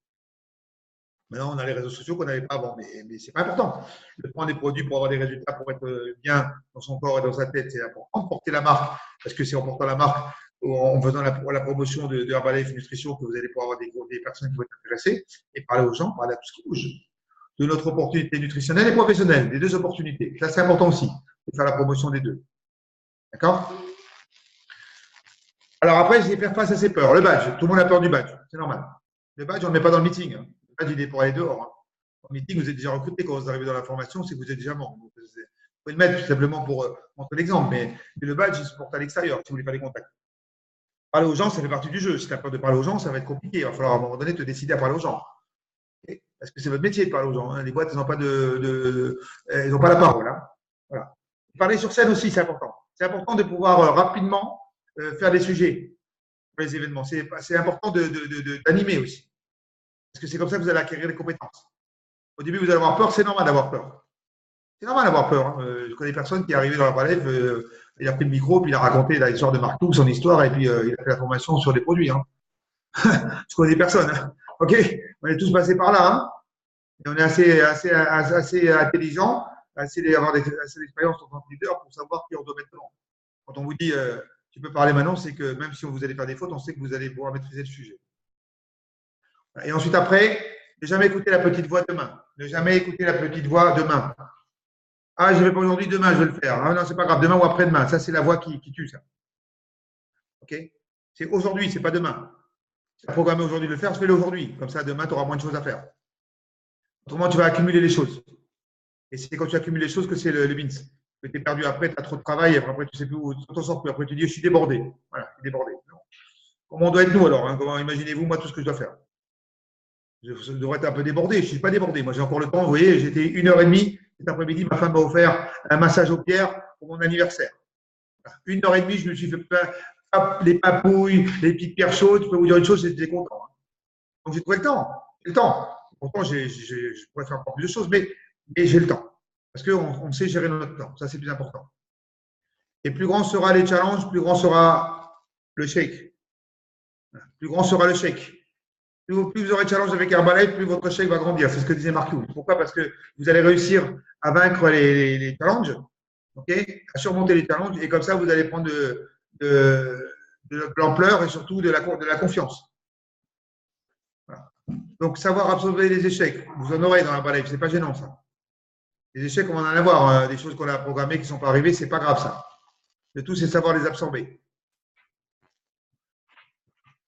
Maintenant, on a les réseaux sociaux qu'on n'avait pas avant, mais ce n'est pas important. De prendre des produits pour avoir des résultats, pour être bien dans son corps et dans sa tête, c'est important. Porter la marque, parce que c'est en portant la marque, en faisant la promotion de Herbalife Nutrition que vous allez pouvoir avoir des personnes qui vont être intéressées et parler aux gens, parler à tout ce qui bouge. De notre opportunité nutritionnelle et professionnelle, les deux opportunités. Ça, c'est important aussi, de faire la promotion des deux. D'accord? Alors après, j'ai faire face à ces peurs. Le badge, tout le monde a peur du badge, c'est normal. Le badge, on ne le met pas dans le meeting. Le badge, il est pour aller dehors. Hein. En meeting, vous êtes déjà recruté quand vous arrivez dans la formation, c'est que vous êtes déjà membre. Vous pouvez le mettre tout simplement pour montrer l'exemple, mais le badge, il se porte à l'extérieur si vous voulez faire des contacts. Parler aux gens, ça fait partie du jeu. Si tu as peur de parler aux gens, ça va être compliqué. Il va falloir à un moment donné te décider à parler aux gens. Parce que c'est votre métier de parler aux gens. Hein. Les boîtes, elles n'ont pas elles n'ont pas la parole. Hein. Voilà. Parler sur scène aussi, c'est important. C'est important de pouvoir rapidement faire des sujets pour les événements. C'est important d'animer aussi. Parce que c'est comme ça que vous allez acquérir des compétences. Au début, vous allez avoir peur, c'est normal d'avoir peur. C'est normal d'avoir peur. Hein. Je connais personne qui est arrivé dans la relève, il a pris le micro, puis il a raconté l'histoire de Mark Hughes, son histoire, et puis il a fait la formation sur les produits. Hein. Je connais personne. Hein. OK? On est tous passés par là. Hein. Et on est assez intelligent, avoir assez d'expérience en tant que leader pour savoir qui on doit mettre devant. Quand on vous dit tu peux parler maintenant, c'est que même si vous allez faire des fautes, on sait que vous allez pouvoir maîtriser le sujet. Et ensuite, après, ne jamais écouter la petite voix demain. Ne jamais écouter la petite voix demain. Ah, je ne vais pas aujourd'hui, demain, je vais le faire. Ah non, c'est pas grave, demain ou après-demain. Ça, c'est la voix qui tue, ça. OK? C'est aujourd'hui, c'est pas demain. Si tu as programmé aujourd'hui de le faire, fais-le aujourd'hui. Comme ça, demain, tu auras moins de choses à faire. Autrement, tu vas accumuler les choses. Et c'est quand tu accumules les choses que c'est le bins. Que tu es perdu après, tu as trop de travail, et après, tu ne sais plus où tu t'en sors plus. Après, tu dis, je suis débordé. Voilà, je suis débordé. Non. Comment on doit être nous alors hein? Comment imaginez-vous, moi, tout ce que je dois faire? Je devrais être un peu débordé. Je ne suis pas débordé. Moi, j'ai encore le temps. Vous voyez, j'étais 1h30 cet après-midi. Ma femme m'a offert un massage aux pierres pour mon anniversaire. 1h30, je me suis fait les papouilles, les petites pierres chaudes. Je peux vous dire une chose, j'étais content. Donc, j'ai trouvé le temps. J'ai le temps. Pourtant, je pourrais faire encore plus de choses, mais j'ai le temps. Parce qu'on sait gérer notre temps. Ça, c'est plus important. Et plus grand sera les challenges, plus grand sera le shake. Plus grand sera le shake. Plus vous aurez de challenge avec Herbalife, plus votre shake va grandir. C'est ce que disait Marc Hughes. Pourquoi? Parce que vous allez réussir à vaincre les challenges, okay, à surmonter les challenges, et comme ça, vous allez prendre de l'ampleur et surtout de la confiance. Voilà. Donc, savoir absorber les échecs, vous en aurez dans Herbalife, c'est pas gênant ça. Les échecs, on va en avoir, des choses qu'on a programmées qui ne sont pas arrivées, c'est pas grave ça. Le tout, c'est savoir les absorber.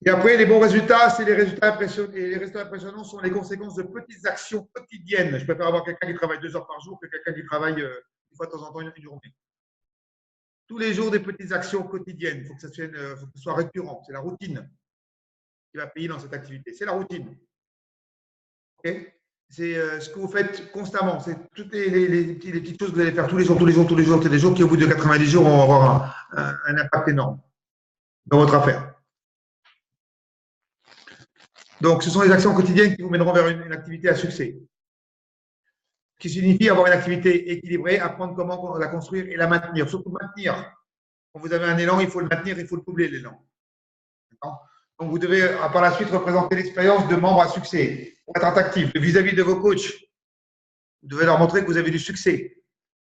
Et après, les bons résultats, c'est les résultats impressionnants. Et les résultats impressionnants sont les conséquences de petites actions quotidiennes. Je préfère avoir quelqu'un qui travaille 2 heures par jour que quelqu'un qui travaille une fois de temps en temps une journée. Tous les jours, des petites actions quotidiennes. Il faut que ça soit récurrent. C'est la routine qui va payer dans cette activité. C'est la routine. Okay, c'est ce que vous faites constamment. C'est toutes les petites choses que vous allez faire tous les jours, qui au bout de 90 jours vont avoir un impact énorme dans votre affaire. Donc, ce sont les actions quotidiennes qui vous mèneront vers une activité à succès. Ce qui signifie avoir une activité équilibrée, apprendre comment la construire et la maintenir. Surtout maintenir. Quand vous avez un élan, il faut le maintenir, il faut le doubler l'élan. Donc, vous devez par la suite représenter l'expérience de membres à succès pour être attractif vis-à-vis de vos coachs. Vous devez leur montrer que vous avez du succès.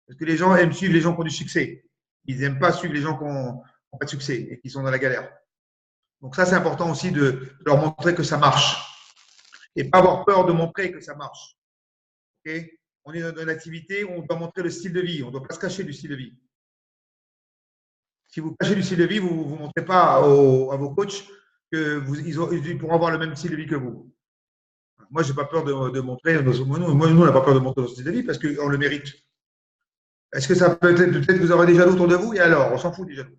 Parce que les gens aiment suivre les gens qui ont du succès. Ils n'aiment pas suivre les gens qui n'ont pas de succès et qui sont dans la galère. Donc ça, c'est important aussi de leur montrer que ça marche. Et pas avoir peur de montrer que ça marche. Okay, on est dans une activité où on doit montrer le style de vie. On ne doit pas se cacher du style de vie. Si vous cachez du style de vie, vous ne montrez pas à vos coachs qu'ils pourront avoir le même style de vie que vous. Moi, je n'ai pas peur de montrer. Nous, on n'a pas peur de montrer notre style de vie parce qu'on le mérite. Est-ce que ça peut-être que vous aurez des jaloux autour de vous? Et alors, on s'en fout des jaloux.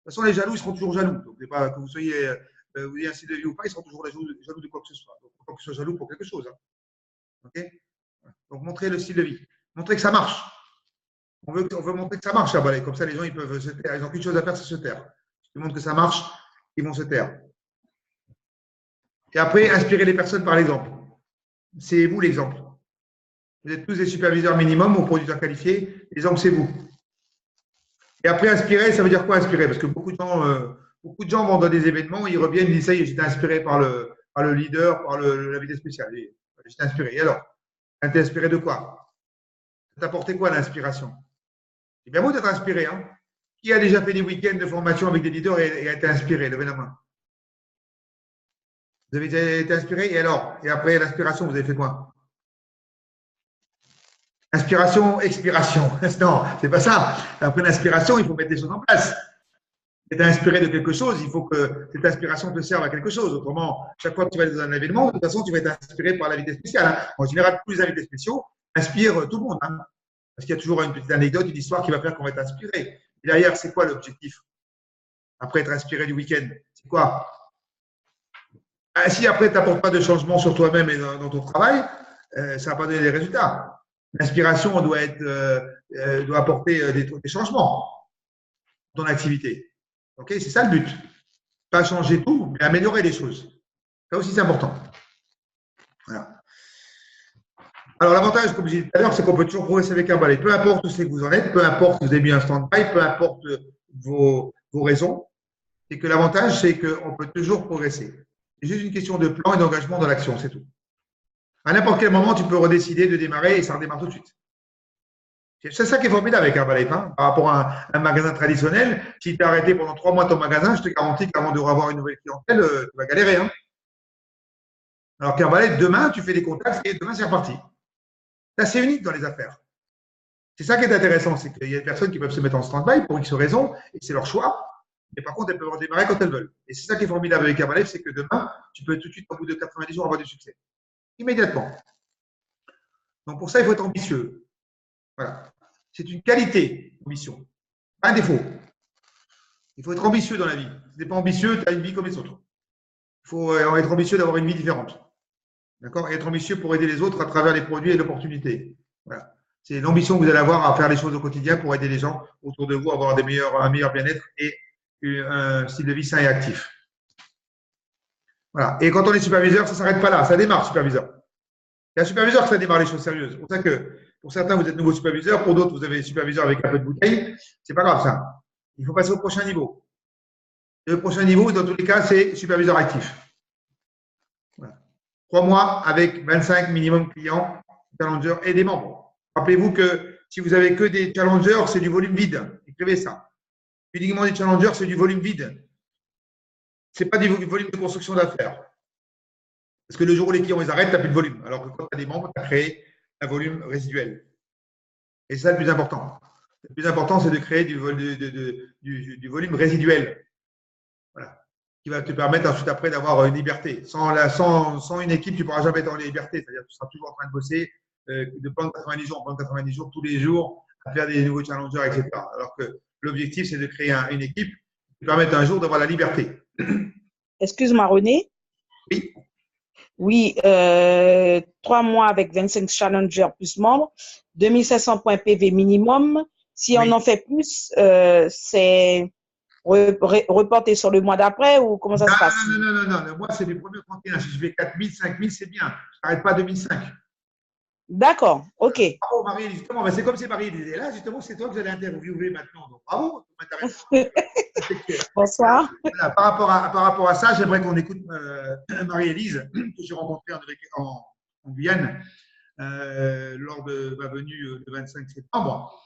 De toute façon, les jaloux, ils seront toujours jaloux. Donc, pas, que vous ayez un style de vie ou pas, ils seront toujours jaloux de quoi que ce soit. Donc, il faut qu'ils soient jaloux pour quelque chose. Hein. Okay, donc, montrer le style de vie. Montrer que ça marche. On veut montrer que ça marche à Balai. Comme ça, les gens, ils peuvent se taire. Ils n'ont qu'une chose à faire, c'est se taire. Ils montrent que ça marche, ils vont se taire. Et après, inspirer les personnes par l'exemple. C'est vous l'exemple. Vous êtes tous des superviseurs minimum ou producteurs qualifiés. L'exemple, c'est vous. Et après, inspirer, ça veut dire quoi inspirer? Parce que beaucoup de gens vont dans des événements, ils reviennent, ils disent ça y est, j'étais inspiré par le leader, par l'invité spécial. J'étais inspiré. Et alors, t'es inspiré de quoi? Ça t'a apporté quoi l'inspiration? C'est bien beau d'être inspiré. Hein? Qui a déjà fait des week-ends de formation avec des leaders et a été inspiré? Levez la main. Vous avez déjà été inspiré et alors? Et après l'inspiration, vous avez fait quoi? Inspiration, expiration. Non, c'est pas ça. Après l'inspiration, il faut mettre des choses en place. Tu es inspiré de quelque chose, il faut que cette inspiration te serve à quelque chose. Autrement, chaque fois que tu vas dans un événement, de toute façon, tu vas être inspiré par l'invité spécial. Hein. En général, tous les invités spéciaux inspirent tout le monde. Hein. Parce qu'il y a toujours une petite anecdote, une histoire qui va faire qu'on va être inspiré. Et derrière, c'est quoi l'objectif? Après être inspiré du week-end, c'est quoi? Si après, tu n'apportes pas de changement sur toi-même et dans ton travail, ça ne va pas donner des résultats. L'inspiration doit apporter des changements dans ton activité. Okay, c'est ça le but. Pas changer tout, mais améliorer les choses. Ça aussi, c'est important. Voilà. Alors, l'avantage, comme je disais tout à l'heure, c'est qu'on peut toujours progresser avec un balai. Peu importe où c'est que vous en êtes, peu importe si vous avez mis un stand-by, peu importe vos raisons, c'est que l'avantage, c'est qu'on peut toujours progresser. C'est juste une question de plan et d'engagement dans l'action, c'est tout. À n'importe quel moment, tu peux redécider de démarrer et ça redémarre tout de suite. C'est ça qui est formidable avec Herbalife. Hein. Par rapport à un magasin traditionnel, si tu as arrêté pendant 3 mois ton magasin, je te garantis qu'avant de revoir une nouvelle clientèle, tu vas galérer. Hein. Alors qu'Herbalife, demain, tu fais des contacts et demain, c'est reparti. Ça, c'est unique dans les affaires. C'est ça qui est intéressant, c'est qu'il y a des personnes qui peuvent se mettre en stand-by pour X raisons, et c'est leur choix. Mais par contre, elles peuvent redémarrer quand elles veulent. Et c'est ça qui est formidable avec Herbalife, c'est que demain, tu peux tout de suite, au bout de 90 jours, avoir du succès. Immédiatement. Donc pour ça, il faut être ambitieux. Voilà. C'est une qualité, l'ambition, pas un défaut. Il faut être ambitieux dans la vie. Si tu n'es pas ambitieux, tu as une vie comme les autres. Il faut être ambitieux d'avoir une vie différente. D'accord? Et être ambitieux pour aider les autres à travers les produits et l'opportunité. Voilà. C'est l'ambition que vous allez avoir à faire les choses au quotidien pour aider les gens autour de vous à avoir un meilleur bien-être et un style de vie sain et actif. Voilà. Et quand on est superviseur, ça ne s'arrête pas là, ça démarre, superviseur. Il y a un superviseur que ça démarre les choses sérieuses. C'est pour ça que pour certains, vous êtes nouveau superviseur, pour d'autres, vous avez superviseur avec un peu de bouteille. C'est pas grave ça. Il faut passer au prochain niveau. Et le prochain niveau, dans tous les cas, c'est superviseur actif. Voilà. 3 mois avec 25 minimum clients, challengers et des membres. Rappelez-vous que si vous avez que des challengers, c'est du volume vide. Écrivez ça. Uniquement des challengers, c'est du volume vide. Ce n'est pas du volume de construction d'affaires. Parce que le jour où les clients ils arrêtent, tu n'as plus de volume. Alors que quand tu as des membres, tu as créé un volume résiduel. Et c'est ça le plus important. Le plus important, c'est de créer du volume résiduel. Voilà. Qui va te permettre ensuite après d'avoir une liberté. Sans une équipe, tu ne pourras jamais être en liberté. C'est-à-dire que tu seras toujours en train de bosser de plan de 90 jours en plan de 90 jours, tous les jours, à faire des nouveaux challengers, etc. Alors que l'objectif, c'est de créer une équipe qui te permette un jour d'avoir la liberté. Excuse-moi, René. Oui. Oui, 3 mois avec 25 challengers plus membres, 2500 points PV minimum. Si on en fait plus, c'est reporté sur le mois d'après ou comment ça se passe? Non. Moi, c'est du 1er au 31. Si je fais 4000, 5000, c'est bien. Je n'arrête pas à 2005. D'accord, ok. Bravo, Marie, justement. C'est comme si Marie disait là, justement, c'est toi que vous allez interviewer maintenant. Donc, bravo. Bonsoir. Voilà, par rapport à ça, j'aimerais qu'on écoute Marie-Élise, que j'ai rencontrée en Guyane lors de ma venue le 25 septembre.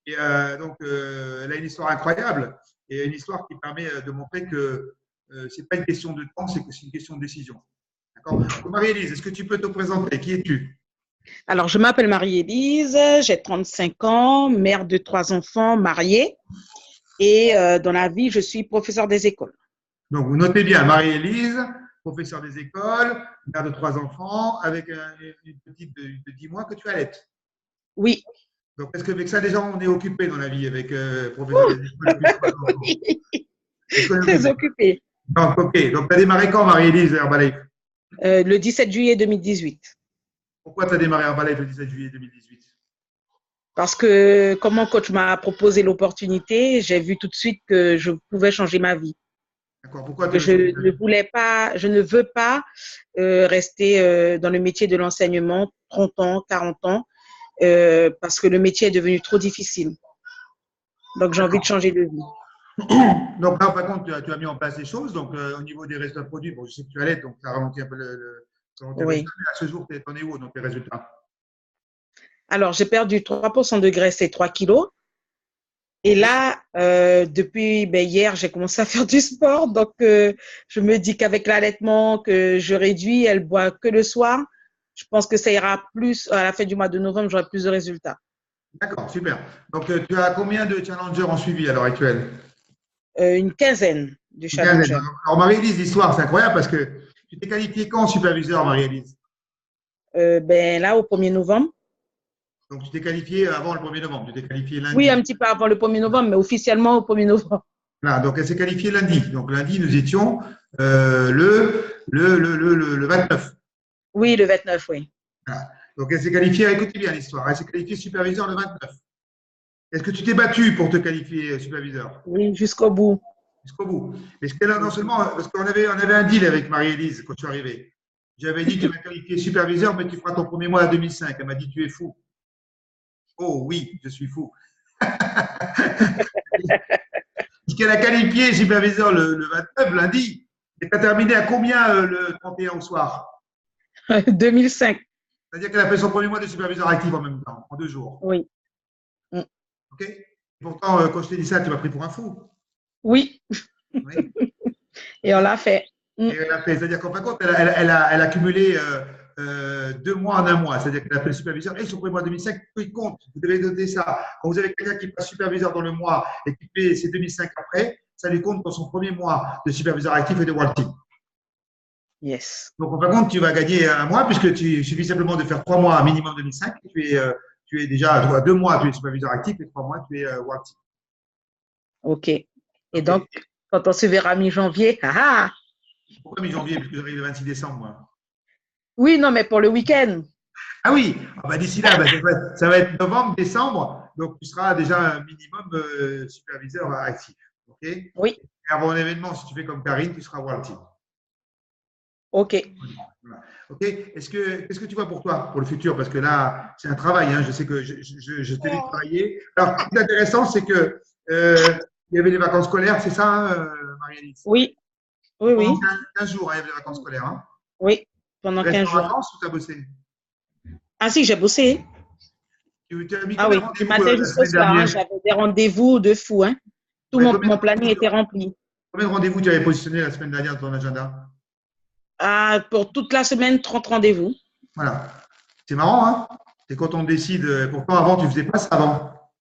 Et donc, elle a une histoire incroyable et une histoire qui permet de montrer que ce n'est pas une question de temps, c'est une question de décision. D'accord? Marie-Élise, est-ce que tu peux te présenter? Qui es-tu? Alors, je m'appelle Marie-Élise, j'ai 35 ans, mère de 3 enfants, mariée. Et dans la vie, je suis professeure des écoles. Donc, vous notez bien, Marie-Élise, professeure des écoles, mère de 3 enfants, avec une petite de 10 mois que tu allaites. Oui. Donc, est-ce qu'avec ça, déjà, on est occupé dans la vie avec professeur des écoles? Oui, très occupé. Donc, ok. Donc, tu as démarré quand, Marie-Élise, Herbalife? Le 17 juillet 2018. Pourquoi tu as démarré Herbalife le 17 juillet 2018? Parce que comme mon coach m'a proposé l'opportunité, j'ai vu tout de suite que je pouvais changer ma vie. D'accord. Pourquoi que je ne veux pas rester dans le métier de l'enseignement 30 ans, 40 ans, parce que le métier est devenu trop difficile. Donc, j'ai envie de changer de vie. Donc là, par contre, tu as mis en place des choses. Donc, au niveau des résultats produits, bon, je sais que tu allais, donc tu as ralenti un peu Oui. résultats, mais à ce jour, tu en es où dans tes résultats? Alors, j'ai perdu 3% de graisse et 3 kilos. Et là, depuis hier, j'ai commencé à faire du sport. Donc, je me dis qu'avec l'allaitement que je réduis, elle boit que le soir. Je pense que ça ira plus, à la fin du mois de novembre, j'aurai plus de résultats. D'accord, super. Donc, tu as combien de challengers en suivi à l'heure actuelle? Une quinzaine de challengers. Alors, Marie-Élise, l'histoire, c'est incroyable parce que tu t'es qualifiée quand en superviseur, Marie-Élise? Là, au 1er novembre. Donc, tu t'es qualifiée avant le 1er novembre. Tu t'es qualifiée lundi. Oui, un petit peu avant le 1er novembre, mais officiellement au 1er novembre. Voilà, donc elle s'est qualifiée lundi. Donc, lundi, nous étions le 29. Oui, le 29, oui. Voilà. Donc, elle s'est qualifiée, écoutez bien l'histoire, elle s'est qualifiée superviseur le 29. Est-ce que tu t'es battu pour te qualifier superviseur? Oui, jusqu'au bout. Jusqu'au bout. Parce que là, non seulement, parce qu'on avait un deal avec Marie-Élise quand tu es arrivée. J'avais dit, tu vas qualifier superviseur, mais tu feras ton premier mois à 2005. Elle m'a dit, tu es fou. Oh oui, je suis fou. Puisqu'elle a qualifié superviseur le 29, lundi, et tu as terminé à combien le 31 au soir? 2005. C'est-à-dire qu'elle a fait son premier mois de superviseur actif en même temps, en 2 jours. Oui. OK? Et pourtant, quand je t'ai dit ça, tu m'as pris pour un fou. Oui. Et on l'a fait. Et elle a fait. C'est-à-dire qu'en fin de compte, elle a cumulé 2 mois en un mois. C'est-à-dire qu'elle a fait le superviseur et son premier mois 2005, il compte. Vous devez noter ça. Quand vous avez quelqu'un qui passe superviseur dans le mois et qui fait ses 2005 après, ça lui compte dans son premier mois de superviseur actif et de World Team. Yes. Donc, en fin de compte, tu vas gagner un mois puisque il suffit simplement de faire 3 mois minimum 2005. Tu es déjà 2 mois, tu es superviseur actif et 3 mois, tu es World Team. OK. Et donc, quand on se verra mi-janvier, Pourquoi mi-janvier? Parce que j'arrive le 26 décembre, moi. Oui, non, mais pour le week-end. Ah oui, ah bah, d'ici là, bah, ça va être novembre, décembre, donc tu seras déjà un minimum superviseur actif. OK? Et Oui, avant l'événement, si tu fais comme Karine, tu seras World Team. OK. Voilà. OK? Qu'est-ce que tu vois pour toi, pour le futur? Parce que là, c'est un travail, hein. Je sais que je t'ai vu travailler. Alors, ce qui est intéressant, c'est que il y avait les vacances scolaires, c'est ça, hein, Marie-Alice? Oui, oui, Pendant oui, 15 jours, hein, il y avait les vacances scolaires. Hein. oui, pendant Tu restes 15 en jours. vacances ou tu as bossé? Ah si, j'ai bossé. Tu as mis Ah combien de oui, du rendez-vous matin la jusqu'au semaine soir, hein, dernière? j'avais des rendez-vous de fou, hein. Tout Ouais, mon planning était rempli. combien de rendez-vous tu avais positionné la semaine dernière dans ton agenda? Ah, pour toute la semaine, 30 rendez-vous. Voilà. C'est marrant, hein? C'est quand on décide. Pourtant, avant, tu ne faisais pas ça avant.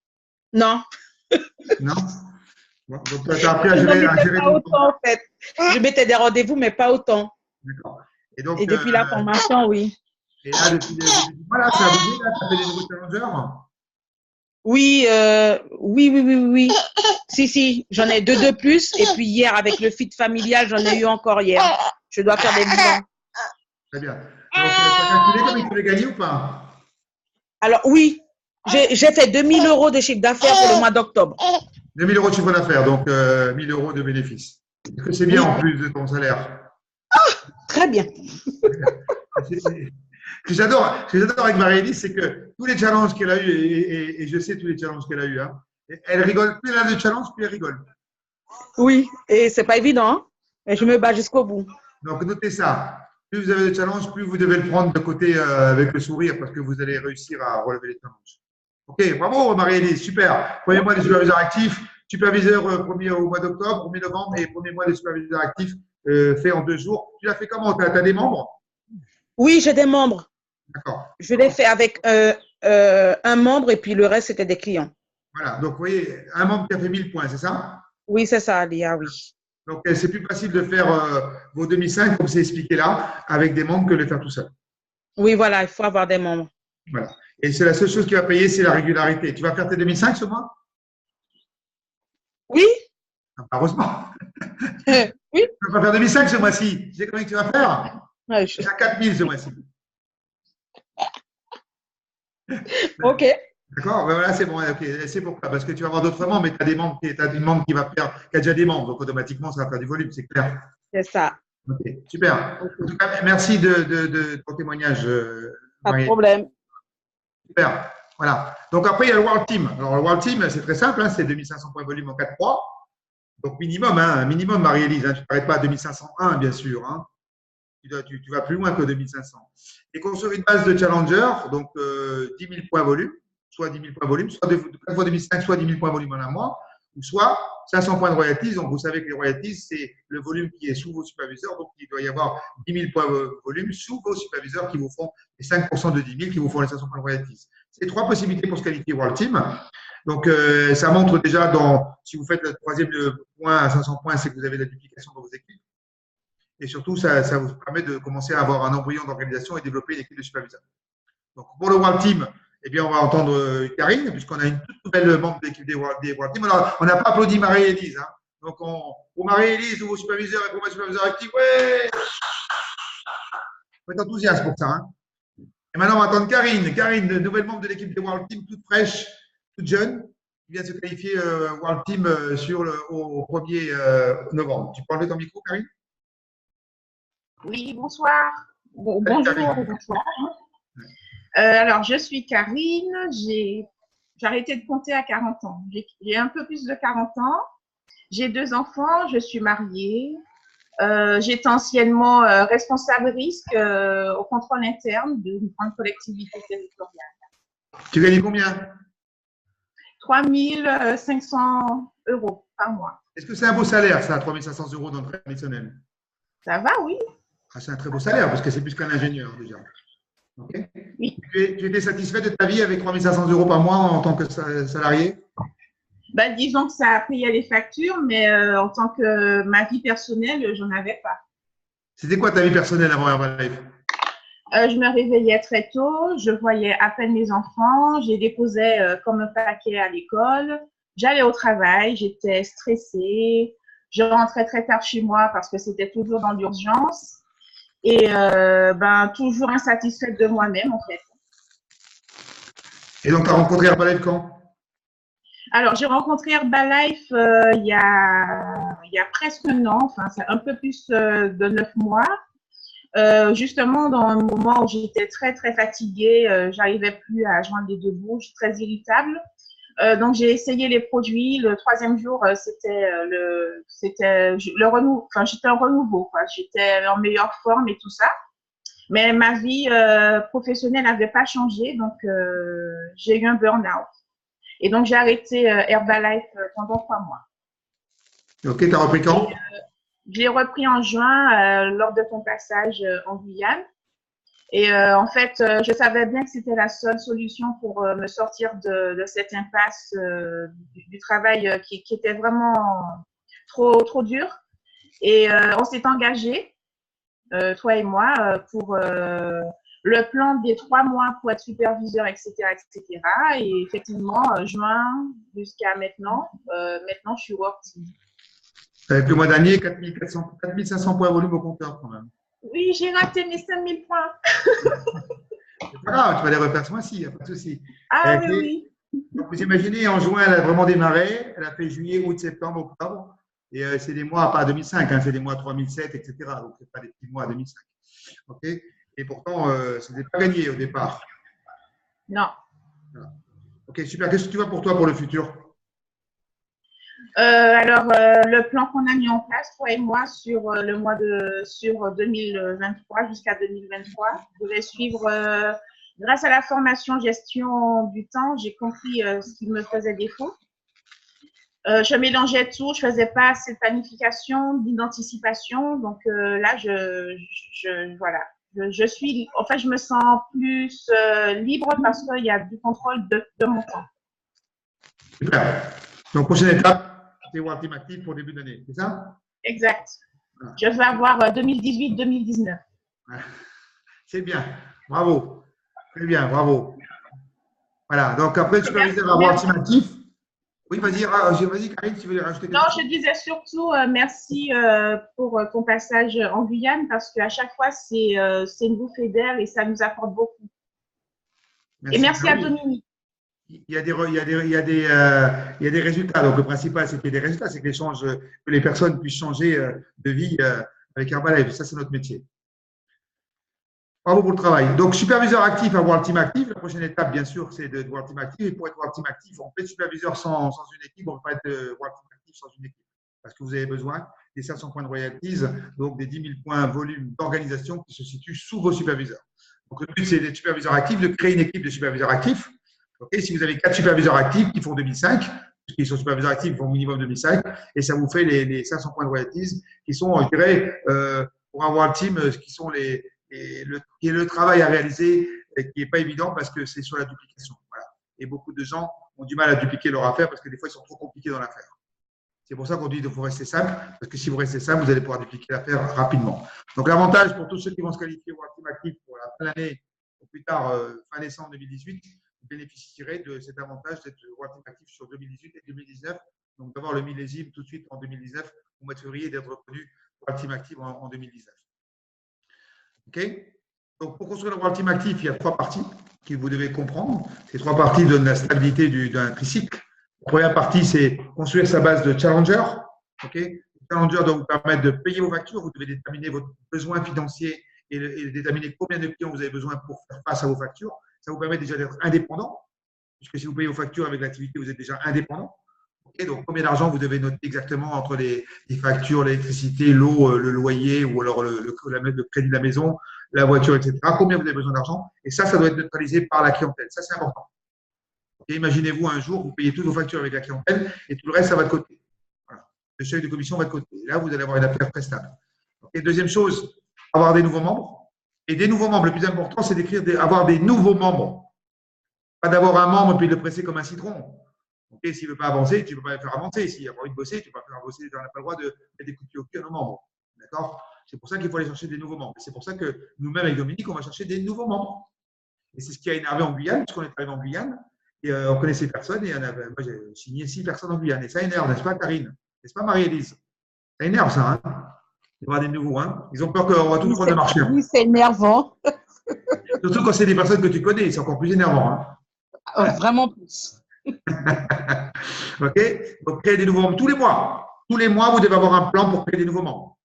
Non, Non? Bon, donc, tu as appris je n'en à mettais gérer pas ton temps. autant en fait. Je mettais des rendez-vous, mais pas autant. D'accord. Et Et donc, depuis la formation, oui. et là, depuis le début du mois, là, ça a bougé, là, tu as fait des nouveaux challengers? Oui, oui, oui, oui, oui. Si, si, j'en ai deux de plus. Et puis hier, avec le fit familial, j'en ai eu encore hier. Je dois faire des bilans. Très bien. Donc, tu as calculé combien tu veux gagner ou pas? Alors oui, j'ai fait 2000 euros de chiffre d'affaires pour le mois d'octobre. 2 000 euros de chiffre d'affaires, donc 1 000 euros de bénéfices. Est-ce que c'est bien Oui, en plus de ton salaire? très bien. Ce que j'adore avec Marie-Élise, c'est que tous les challenges qu'elle a eu, et je sais tous les challenges qu'elle a eu, hein, elle rigole. Plus elle a de challenges, plus elle rigole. Oui, et c'est pas évident, hein, mais je me bats jusqu'au bout. Donc, notez ça. Plus vous avez de challenges, plus vous devez le prendre de côté avec le sourire parce que vous allez réussir à relever les challenges. OK, bravo Marie-Élise, super. Premier mois des superviseurs actifs, superviseur premier au mois d'octobre, 1er novembre et premier mois des superviseurs actifs fait en 2 jours. Tu l'as fait comment? Tu as des membres? Oui, j'ai des membres. D'accord. Je l'ai fait avec un membre et puis le reste, c'était des clients. Voilà, donc vous voyez, un membre qui a fait 1000 points, c'est ça? Oui, c'est ça, Lia, oui. Donc c'est plus facile de faire vos 2005, comme c'est expliqué là, avec des membres que de le faire tout seul. Oui, voilà, il faut avoir des membres. Voilà. Et c'est la seule chose qui va payer, c'est la régularité. Tu vas faire tes 2005 ce mois? Oui, Ah, heureusement. oui. Tu vas pas faire 2005 ce mois-ci. Tu sais combien tu vas faire? Ouais, Tu as 4000 ce mois-ci. OK. D'accord? Ben voilà, c'est bon. Ok. C'est pourquoi. Parce que tu vas avoir d'autres membres, mais tu as des membres as une membre qui va faire, qui a déjà des membres. Donc automatiquement, ça va faire du volume, c'est clair. C'est ça. Ok, super. En Okay. tout cas, merci de ton témoignage, Pas de Marie. problème. Super. Voilà. Donc après, il y a le World Team. Alors, le World Team, c'est très simple, hein, c'est 2500 points volume en 4-3. Donc, minimum, hein, minimum, Marie-Élise. Hein, tu ne t'arrêtes pas à 2501, bien sûr. Hein. Tu vas plus loin que 2500. Et construire une base de challenger, donc 10 000 points volume, soit 10 000 points volume, soit 4 fois 2005, soit 10 000 points volume en un mois, ou soit 500 points de royalties. Donc, vous savez que les royalties, c'est le volume qui est sous vos superviseurs. Donc, il doit y avoir 10 000 points volume sous vos superviseurs qui vous font les 5% de 10 000, qui vous font les 500 points de royalties. C'est trois possibilités pour se qualifier World Team. Donc, ça montre déjà, si vous faites le troisième point à 500 points, c'est que vous avez de la duplication dans vos équipes. Et surtout, ça vous permet de commencer à avoir un embryon d'organisation et développer une équipe de superviseurs. Donc, pour le World Team, eh bien, on va entendre Karine, puisqu'on a une toute nouvelle membre de l'équipe des World Team. Alors, on n'a pas applaudi Marie-Élise. Hein. Donc, pour Marie-Élise, nouveau superviseur et pour mes superviseurs actifs, ouais, faut être enthousiaste pour ça. Hein. Et maintenant, on va attendre Karine. Karine, nouvelle membre de l'équipe des World Team, toute fraîche, toute jeune, qui vient de se qualifier World Team au 1er novembre. Tu peux enlever ton micro, Karine? Oui, bonsoir. Bonjour et bonsoir. Alors, je suis Karine. J'ai arrêté de compter à 40 ans. J'ai un peu plus de 40 ans. J'ai 2 enfants. Je suis mariée. J'étais anciennement responsable risque au contrôle interne d'une grande collectivité territoriale. Tu gagnes combien? 3 500 € par mois. Est-ce que c'est un beau salaire, ça, 3 500 € dans le traditionnel? Ça va, oui. Ah, c'est un très beau salaire, parce que c'est plus qu'un ingénieur, déjà. Okay. Oui. Tu étais satisfait de ta vie avec 3 500 € par mois en tant que salarié? Ben, disons que ça a payé les factures, mais en tant que ma vie personnelle, j'en avais pas. C'était quoi ta vie personnelle avant Herbalife? Je me réveillais très tôt, je voyais à peine mes enfants, je les déposais comme un paquet à l'école, j'allais au travail, j'étais stressée, je rentrais très tard chez moi parce que c'était toujours dans l'urgence. et toujours insatisfaite de moi-même en fait. Et donc, tu as rencontré Herbalife quand? Alors, j'ai rencontré Herbalife il y a presque un an, enfin, c'est un peu plus de 9 mois. Justement, dans un moment où j'étais très, très fatiguée, j'arrivais plus à joindre les deux bouts, je suis très irritable. Donc, j'ai essayé les produits. Le troisième jour, c'était le renouveau. Enfin, j'étais en renouveau, quoi. J'étais en meilleure forme et tout ça. Mais ma vie professionnelle n'avait pas changé, donc j'ai eu un burn-out. Et donc, j'ai arrêté Herbalife pendant 3 mois. Ok, tu as repris quand? Je l'ai repris en juin lors de ton passage en Guyane. Et en fait, je savais bien que c'était la seule solution pour me sortir de cette impasse du travail qui était vraiment trop dur. Et on s'est engagé, toi et moi, pour le plan des 3 mois pour être superviseur, etc., etc. Et effectivement, juin jusqu'à maintenant, maintenant je suis work team. Avec le mois dernier, 4500 points volume au compteur quand même. Oui, j'ai raté mes 5000 points. C'est pas grave, tu vas les refaire ce mois-ci, il n'y a pas de souci. Ah oui. Donc, vous imaginez, en juin, elle a vraiment démarré. Elle a fait juillet, août, septembre, octobre. Et c'est des mois, pas à 2005, hein, c'est des mois 3007, etc. Donc, ce pas des petits mois à 2005. Okay, et pourtant, ce n'était pas gagné au départ. Non. Voilà. Ok, super. Qu'est-ce que tu vois pour toi pour le futur? Alors, le plan qu'on a mis en place, toi et moi, sur 2023 jusqu'à 2023, je vais suivre, grâce à la formation gestion du temps, j'ai compris ce qui me faisait défaut. Je mélangeais tout, je faisais pas assez de planification, d'anticipation. Donc là, voilà, je me sens plus libre parce qu'il y a du contrôle de mon temps. Super. Donc, prochaine étape, c'est World Team Active pour début d'année, c'est ça? Exact. Voilà. Je vais avoir 2018-2019. C'est bien. Bravo. Très bien, bravo. Voilà. Donc, après, le superviseur va World Team Active. Oui, vas-y, Karine, tu veux rajouter quelque chose? Non, je disais surtout merci pour ton passage en Guyane parce qu'à chaque fois, c'est une bouffée d'air et ça nous apporte beaucoup. Merci. Et merci à Dominique. Il y a des résultats. Donc, le principal, c'est qu'il y a des résultats, c'est que les personnes puissent changer de vie avec Herbalife. Ça, c'est notre métier. Bravo pour le travail. Donc, superviseur actif à World Team Active. La prochaine étape, bien sûr, c'est de World Team Active. Et pour être World Team Active, on peut être superviseur sans une équipe. On ne peut pas être World Team Active sans une équipe. Parce que vous avez besoin des 500 points de royalties, donc des 10 000 points volume d'organisation qui se situent sous vos superviseurs. Donc, le but, c'est d'être superviseur actif, de créer une équipe de superviseurs actifs. Okay, si vous avez 4 superviseurs actifs qui font 2005, puisqu'ils sont superviseurs actifs, ils font minimum 2005, et ça vous fait les 500 points de royalties qui sont, je dirais, pour un World Team, qui sont qui est le travail à réaliser et qui n'est pas évident parce que c'est sur la duplication. Voilà. Et beaucoup de gens ont du mal à dupliquer leur affaire parce que des fois, ils sont trop compliqués dans l'affaire. C'est pour ça qu'on dit qu'il faut rester simple, parce que si vous restez simple, vous allez pouvoir dupliquer l'affaire rapidement. Donc, l'avantage pour tous ceux qui vont se qualifier au World Team Active pour la fin d'année, ou plus tard, fin décembre 2018, vous bénéficierez de cet avantage d'être World Team Active sur 2018 et 2019. Donc, d'avoir le millésime tout de suite en 2019, au mois de février, d'être reconnu World Team Active en 2019. OK? Donc, pour construire le World Team Active, il y a 3 parties que vous devez comprendre. Ces 3 parties donnent la stabilité d'un tricycle. La première partie, c'est construire sa base de challenger. Okay? Le challenger doit vous permettre de payer vos factures. Vous devez déterminer votre besoin financier et déterminer combien de clients vous avez besoin pour faire face à vos factures. Ça vous permet déjà d'être indépendant, puisque si vous payez vos factures avec l'activité, vous êtes déjà indépendant. Okay? Donc, combien d'argent vous devez noter exactement entre les factures, l'électricité, l'eau, le loyer ou alors le crédit de la maison, la voiture, etc. Combien vous avez besoin d'argent? Et ça doit être neutralisé par la clientèle. Ça, c'est important. Okay? Imaginez-vous un jour, vous payez toutes vos factures avec la clientèle et tout le reste, ça va de côté. Voilà. Le seuil de commission va de côté. Et là, vous allez avoir une affaire très stable. Okay? Deuxième chose, avoir des nouveaux membres. Et des nouveaux membres, le plus important, c'est avoir des nouveaux membres. Pas d'avoir un membre et puis de le presser comme un citron. Okay, s'il ne veut pas avancer, tu ne peux pas le faire avancer. S'il n'a pas envie de bosser, tu ne peux pas le faire bosser. Tu n'as pas le droit de mettre des coups de pied au cul à nos membres. D'accord? C'est pour ça qu'il faut aller chercher des nouveaux membres. C'est pour ça que nous-mêmes, avec Dominique, on va chercher des nouveaux membres. Et c'est ce qui a énervé en Guyane, puisqu'on est arrivé en Guyane. Et on connaissait personne. Et moi, j'ai signé 6 personnes en Guyane. Et ça énerve, n'est-ce pas, Karine? N'est-ce pas, Marie-Élise? Ça énerve, ça. Hein? Il y aura des nouveaux. Hein. Ils ont peur qu'on va tout prendre de marché. Oui, c'est énervant. Surtout quand c'est des personnes que tu connais, c'est encore plus énervant. Hein. Vraiment plus. OK? Donc, créer des nouveaux membres tous les mois. Tous les mois, vous devez avoir un plan pour créer des nouveaux membres.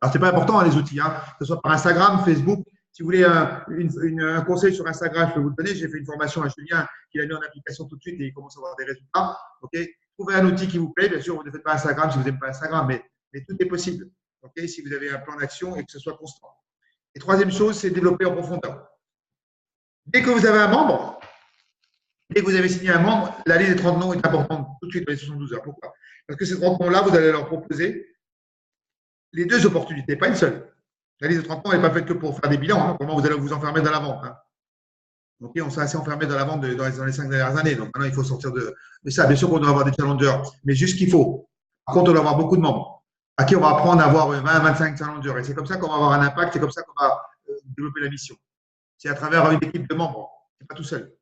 Alors, ce n'est pas important, hein, les outils, hein, que ce soit par Instagram, Facebook. Si vous voulez un conseil sur Instagram, je peux vous le donner. J'ai fait une formation à Julien qui l'a mis en application tout de suite et il commence à avoir des résultats. OK? Trouvez un outil qui vous plaît. Bien sûr, vous ne faites pas Instagram si vous n'aimez pas Instagram, mais tout est possible. OK? Si vous avez un plan d'action et que ce soit constant. Et troisième chose, c'est développer en profondeur. Dès que vous avez un membre, dès que vous avez signé un membre, la liste des 30 noms est importante tout de suite dans les 72 heures. Pourquoi? Parce que ces 30 noms-là, vous allez leur proposer les deux opportunités, pas une seule. La liste de 30 noms n'est pas faite que pour faire des bilans. Hein. Comment vous allez vous enfermer dans la vente. Hein. Donc, on s'est assez enfermé dans la vente dans les 5 dernières années. Donc, maintenant, il faut sortir de ça. Bien sûr qu'on doit avoir des challengers, mais juste ce qu'il faut. Par contre, on doit avoir beaucoup de membres à qui on va apprendre à avoir 20-25 challengers. Et c'est comme ça qu'on va avoir un impact, c'est comme ça qu'on va développer la mission. C'est à travers une équipe de membres, c'est pas tout seul.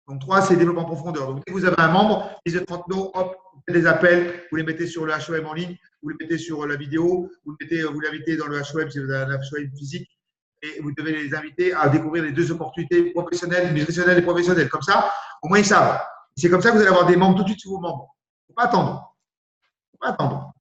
Donc, 3, c'est développement en profondeur. Donc, dès que vous avez un membre, liste de 30 noms, hop, vous faites des appels, vous les mettez sur le HOM en ligne, vous les mettez sur la vidéo, vous l'invitez dans le HOM si vous avez un HOM physique, et vous devez les inviter à découvrir les deux opportunités professionnelles, nutritionnelles et professionnelles. Comme ça, au moins, ils savent. C'est comme ça que vous allez avoir des membres tout de suite sur vos membres. Il ne faut pas attendre. Il ne faut pas attendre.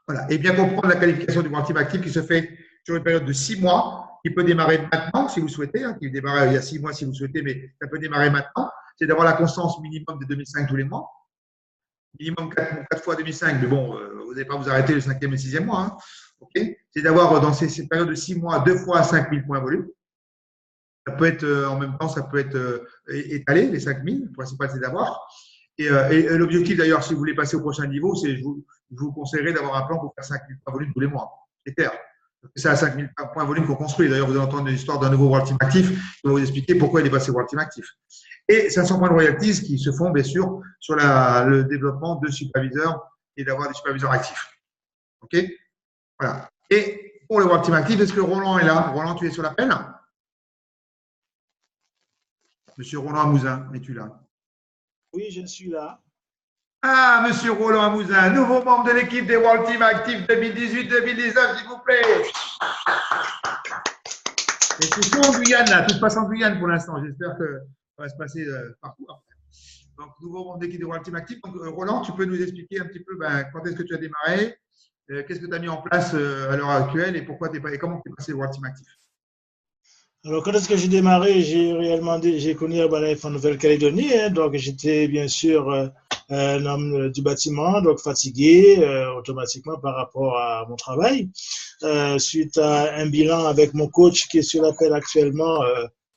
Voilà. Et bien comprendre la qualification du World Team Active qui se fait sur une période de 6 mois, qui peut démarrer maintenant si vous souhaitez, hein, qui démarre il y a 6 mois si vous souhaitez, mais ça peut démarrer maintenant. C'est d'avoir la constance minimum de 2005 tous les mois. Minimum 4 fois 2005, mais bon, vous n'allez pas vous arrêter le 5e et 6e mois. Hein. Okay, c'est d'avoir dans ces périodes de 6 mois 2 fois 5000 points volume. Ça peut être en même temps, ça peut être étalé, les 5000. Le principal, c'est d'avoir. Et l'objectif, d'ailleurs, si vous voulez passer au prochain niveau, c'est je vous conseillerais d'avoir un plan pour faire 5000 points volume tous les mois. C'est clair. C'est à 5000 points volume qu'on construit. D'ailleurs, vous allez entendre l'histoire d'un nouveau World Team Actif qui va vous expliquer pourquoi il est passé World Team Actif. Et 500 points de royalties qui se font, bien sûr, sur le développement de superviseurs et d'avoir des superviseurs actifs. OK? Voilà. Et pour le World Team Actif, est-ce que Roland est là? Roland, tu es sur l'appel? Monsieur Roland Amouzin, es-tu là? Oui, je suis là. Ah, monsieur Roland Amouzin, nouveau membre de l'équipe des World Team Active 2018-2019, s'il vous plaît. Et c'est tout en Guyane, là. Tout se passe en Guyane pour l'instant. J'espère que ça va se passer partout après. Donc, nouveau membre de l'équipe des World Team Active. Donc, Roland, tu peux nous expliquer un petit peu quand est-ce que tu as démarré, qu'est-ce que tu as mis en place à l'heure actuelle et comment tu es passé au World Team Active? Alors, quand est-ce que j'ai démarré? J'ai connu Herbalife en Nouvelle-Calédonie. Hein, donc, j'étais bien sûr un homme du bâtiment, donc fatigué automatiquement par rapport à mon travail. Suite à un bilan avec mon coach qui est sur l'appel actuellement.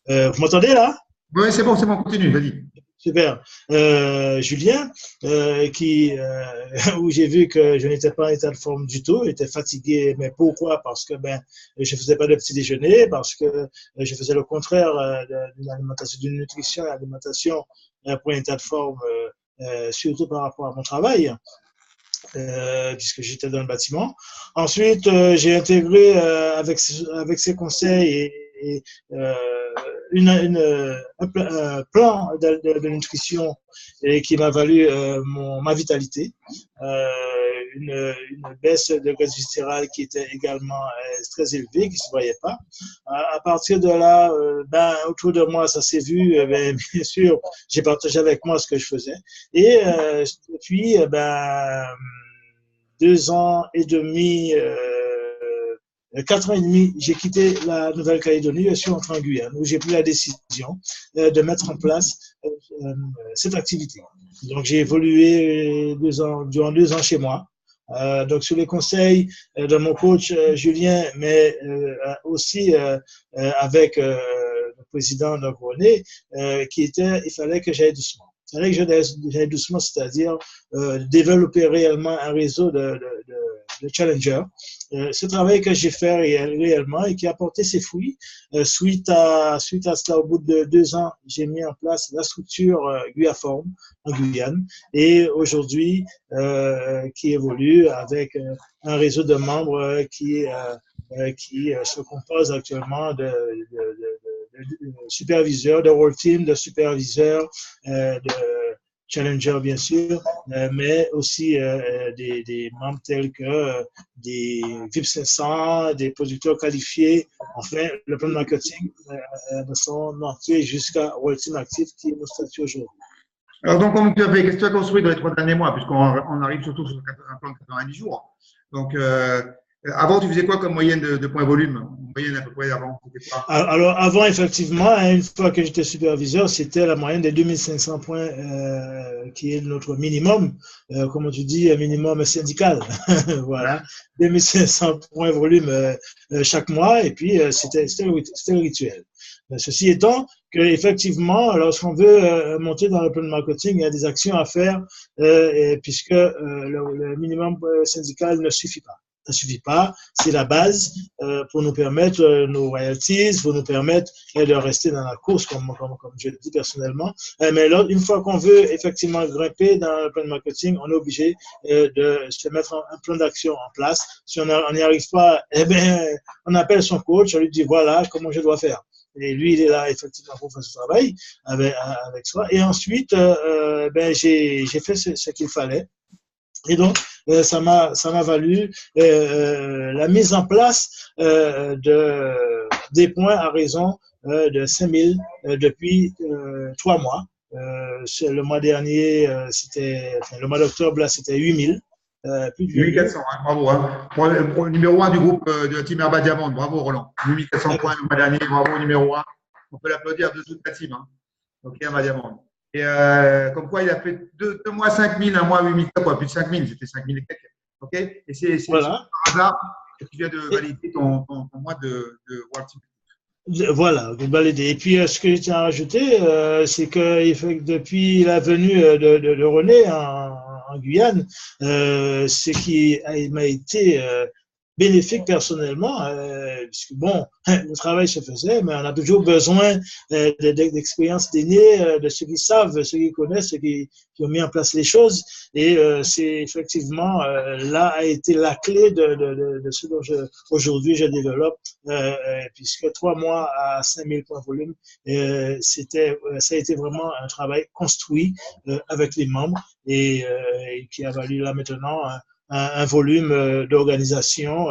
Vous m'entendez là? Oui, c'est bon, continue, vas-y. Super. Julien, où j'ai vu que je n'étais pas en état de forme du tout, j'étais fatigué. Mais pourquoi? Parce que je faisais pas de petit déjeuner, parce que je faisais le contraire d'une alimentation, d'une nutrition et alimentation pour un état de forme, surtout par rapport à mon travail. Puisque j'étais dans le bâtiment. Ensuite, j'ai intégré avec ses conseils et un plan de nutrition qui m'a valu ma vitalité, une baisse de gaz viscéral qui était également très élevée, qui ne se voyait pas. À partir de là, autour de moi, ça s'est vu. Bien sûr, j'ai partagé avec moi ce que je faisais. Et puis, 2 ans et demi, 4 ans et demi, j'ai quitté la Nouvelle-Calédonie, je suis entré en Guyane, où j'ai pris la décision de mettre en place cette activité. Donc, j'ai évolué durant 2 ans chez moi. Donc, sous les conseils de mon coach Julien, mais aussi avec le président de René, il fallait que j'aille doucement. Il fallait que j'aille doucement, c'est-à-dire développer réellement un réseau de challengers. Ce travail que j'ai fait réellement et qui a porté ses fruits. Suite à cela, au bout de 2 ans, j'ai mis en place la structure Guyaform en Guyane et aujourd'hui qui évolue avec un réseau de membres qui se compose actuellement de superviseurs, de World Team, de superviseurs, de challengers bien sûr, mais aussi des membres tels que des VIP 500, des producteurs qualifiés, enfin le plan de marketing de son entier jusqu'à World Team Active qui est notre statut aujourd'hui. Alors, donc, qu'est-ce que tu as construit dans les 3 derniers mois, puisqu'on arrive surtout sur un plan de 90 jours. Donc, avant, tu faisais quoi comme moyenne de points volume? Moyenne à peu près avant, Alors, avant, effectivement, une fois que j'étais superviseur, c'était la moyenne des 2500 points qui est notre minimum, comme tu dis, un minimum syndical. Voilà, 2500 points volume chaque mois, et puis c'était le rituel. Ceci étant, qu'effectivement, lorsqu'on veut monter dans le plan de marketing, il y a des actions à faire puisque le minimum syndical ne suffit pas. Ça ne suffit pas, c'est la base pour nous permettre nos royalties, pour nous permettre de rester dans la course, comme je le dis personnellement. Mais là, une fois qu'on veut effectivement grimper dans le plan de marketing, on est obligé de se mettre un plan d'action en place. Si on n'y arrive pas, eh bien, on appelle son coach, on lui dit voilà comment je dois faire. Et lui, il est là effectivement pour faire ce travail avec soi. Et ensuite, j'ai fait ce qu'il fallait. Et donc, ça m'a valu la mise en place des points à raison de 5000 depuis 3 mois. Le mois dernier, le mois d'octobre, là, c'était 8000. 8400, bravo. Pour le numéro 1 du groupe de la team Herba Diamond, bravo Roland. 8400 points le mois dernier, bravo numéro 1. On peut l'applaudir de toute la team. Donc Herba Diamond. Et comme quoi, il a fait 2 mois 5000, 1 mois 8000, quoi, plus de 5000, c'était 5000 et quelques. OK? Et c'est voilà. Par hasard que tu viens de valider ton mois de World Team. Voilà, validé. Et puis, ce que je tiens à rajouter, c'est que depuis la venue de René en Guyane, ce qui m'a été bénéfique personnellement, puisque bon, le travail se faisait, mais on a toujours besoin d'expérience d'aînés, de ceux qui savent, ceux qui connaissent, ceux qui ont mis en place les choses. Et c'est effectivement là a été la clé de ce dont aujourd'hui je développe, puisque 3 mois à 5000 points volume, ça a été vraiment un travail construit avec les membres et qui a valu là maintenant un volume d'organisation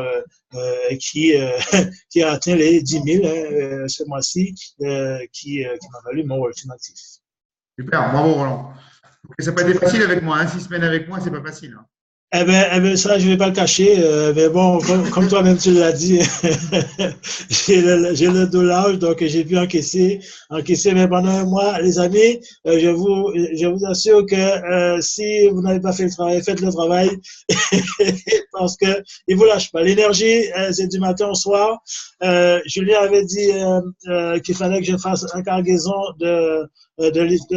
qui a atteint les 10 000 ce mois-ci, qui m'a valu mon World Team Active. Super, bravo Roland. Ça n'a pas été facile avec moi, 6 semaines avec moi, c'est pas facile. Eh ben, ça, je vais pas le cacher, mais bon, comme toi-même tu l'as dit, j'ai le dos large, donc j'ai pu encaisser, mais pendant un mois, les amis, je vous assure que si vous n'avez pas fait le travail, faites le travail, parce que il vous lâche pas. L'énergie, c'est du matin au soir. Julien avait dit qu'il fallait que je fasse une cargaison de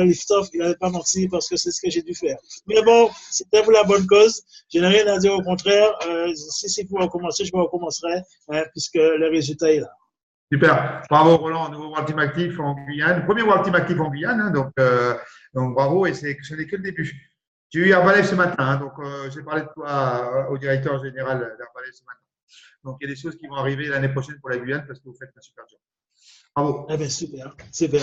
lift-off, il n'avait pas menti parce que c'est ce que j'ai dû faire. Mais bon, c'était pour la bonne cause. Je n'ai rien à dire, au contraire. Si c'est pour recommencer, je recommencerai puisque le résultat est là. Super. Bravo Roland, nouveau World Team Actif en Guyane. Premier World Team Actif en Guyane, donc bravo et ce n'est que le début. J'ai eu Herbalife ce matin, donc j'ai parlé de toi au directeur général d'Herbalife ce matin. Donc il y a des choses qui vont arriver l'année prochaine pour la Guyane parce que vous faites un super job. Bravo. Eh bien, super,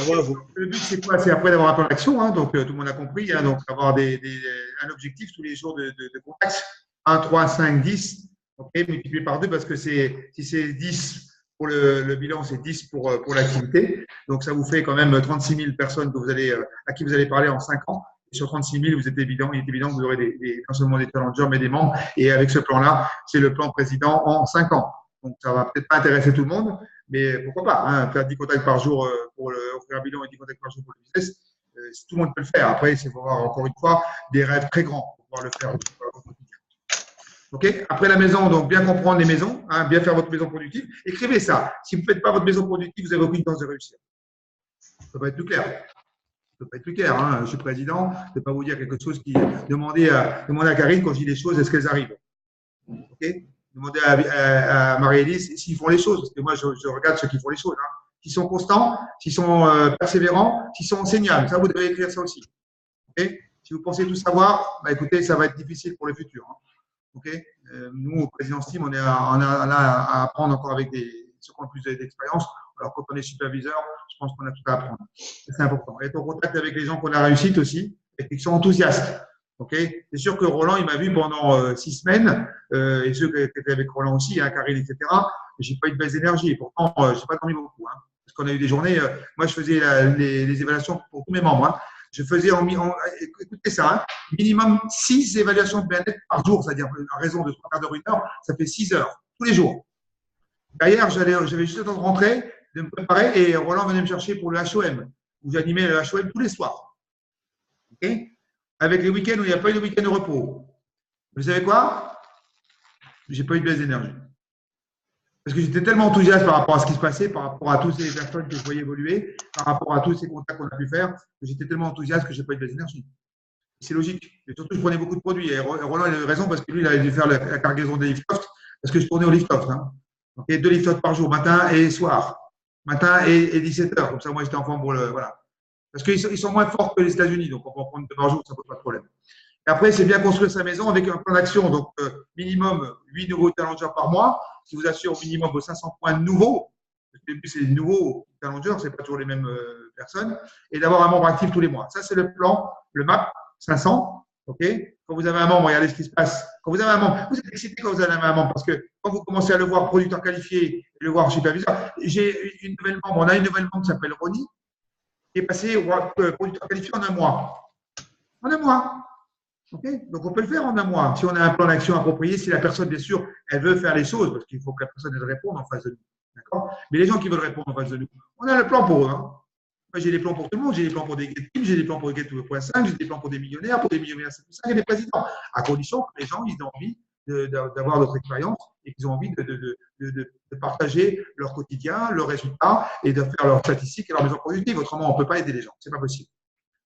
bravo. Le but, c'est quoi? C'est après d'avoir un plan d'action, donc tout le monde a compris, donc avoir un objectif tous les jours de contact. 1, 3, 5, 10, multiplié par 2 parce que si c'est 10 pour le bilan, c'est 10 pour l'activité. Donc, ça vous fait quand même 36 000 personnes à qui vous allez parler en 5 ans. Et sur 36 000, il est évident que vous aurez non seulement des challengers, mais des membres. Et avec ce plan-là, c'est le plan président en 5 ans. Donc, ça va peut-être pas intéresser tout le monde, mais pourquoi pas, faire 10 contacts par jour pour offrir un bilan et 10 contacts par jour pour le business, tout le monde peut le faire. Après, c'est pour avoir, encore une fois, des rêves très grands pour pouvoir le faire au quotidien. OK? Après la maison, donc bien comprendre les maisons, bien faire votre maison productive. Écrivez ça. Si vous ne faites pas votre maison productive, vous n'avez aucune chance de réussir. Ça peut pas être plus clair. Ça peut pas être plus clair. Je suis président, je ne vais pas vous dire quelque chose qui demandez à Karine quand je dis les choses, est-ce qu'elles arrivent? OK? Demandez à Marie-Élise s'ils font les choses, parce que moi, je regarde ceux qui font les choses. S'ils sont constants, s'ils sont persévérants, s'ils sont enseignables. Ça, vous devez écrire ça aussi. Okay? Si vous pensez tout savoir, écoutez, ça va être difficile pour le futur. Okay? Nous, au Présidence Team, on est là à apprendre encore avec ceux qui ont plus d'expérience. Alors, quand on est superviseur, je pense qu'on a tout à apprendre. C'est important. Être en contact avec les gens qu'on a réussi aussi. et qui sont enthousiastes. Okay, c'est sûr que Roland, il m'a vu pendant 6 semaines, et ceux qui étaient avec Roland aussi, hein, Karine, etc. J'ai pas eu de baisse d'énergie. Et pourtant, je n'ai pas dormi beaucoup. Hein, parce qu'on a eu des journées, moi, je faisais les évaluations pour tous mes membres. Hein. Je faisais, écoutez ça, hein, minimum 6 évaluations de bien-être par jour, c'est-à-dire à raison de 3 quarts d'heure, 1 heure, ça fait 6 heures, tous les jours. D'ailleurs, j'avais juste le temps de rentrer, de me préparer, et Roland venait me chercher pour le HOM, où j'animais le HOM tous les soirs. Okay, avec les week-ends où il n'y a pas eu de week-end de repos. Vous savez quoi? J'ai pas eu de baisse d'énergie. Parce que j'étais tellement enthousiaste par rapport à ce qui se passait, par rapport à toutes ces personnes que je voyais évoluer, par rapport à tous ces contacts qu'on a pu faire, que j'étais tellement enthousiaste que je n'ai pas eu de baisse d'énergie. C'est logique. Et surtout, je prenais beaucoup de produits. Et Roland, il avait raison parce que lui, il avait dû faire la cargaison des Liftoft parce que je tournais au Liftoft. Hein. Donc, il y a 2 Liftoft par jour, matin et soir. Matin et 17 heures. Comme ça, moi, j'étais en forme pour le. Voilà. Parce qu'ils sont moins forts que les États-Unis. Donc, on peut en prendre 2 par jour, ça ne pose pas de problème. Et après, c'est bien construire sa maison avec un plan d'action. Donc, minimum 8 nouveaux challengers par mois, qui vous assure au minimum 500 points nouveaux. Au début, c'est des nouveaux challengers, ce n'est pas toujours les mêmes personnes. Et d'avoir un membre actif tous les mois. Ça, c'est le plan, le MAP 500. Okay, quand vous avez un membre, regardez ce qui se passe. Quand vous avez un membre, vous êtes excité quand vous avez un membre parce que quand vous commencez à le voir producteur qualifié et le voir superviseur, j'ai une nouvelle membre, on a une nouvelle membre qui s'appelle Ronnie, qui est passée au producteur qualifié en 1 mois. En 1 mois. Okay, donc, on peut le faire en 1 mois. Si on a un plan d'action approprié, si la personne, bien sûr, elle veut faire les choses, parce qu'il faut que la personne elle réponde en face de nous. D'accord? Mais les gens qui veulent répondre en face de nous, on a le plan pour eux. Hein. Moi, j'ai des plans pour tout le monde. J'ai des plans pour des get teams, j'ai des plans pour des get 2.5, j'ai des plans pour des millionnaires 7.5 et des présidents. À condition que les gens ils aient envie d'avoir notre expérience et qu'ils ont envie de partager leur quotidien, leurs résultats et de faire leurs statistiques et leurs maisons productives. Autrement, on ne peut pas aider les gens. Ce n'est pas possible.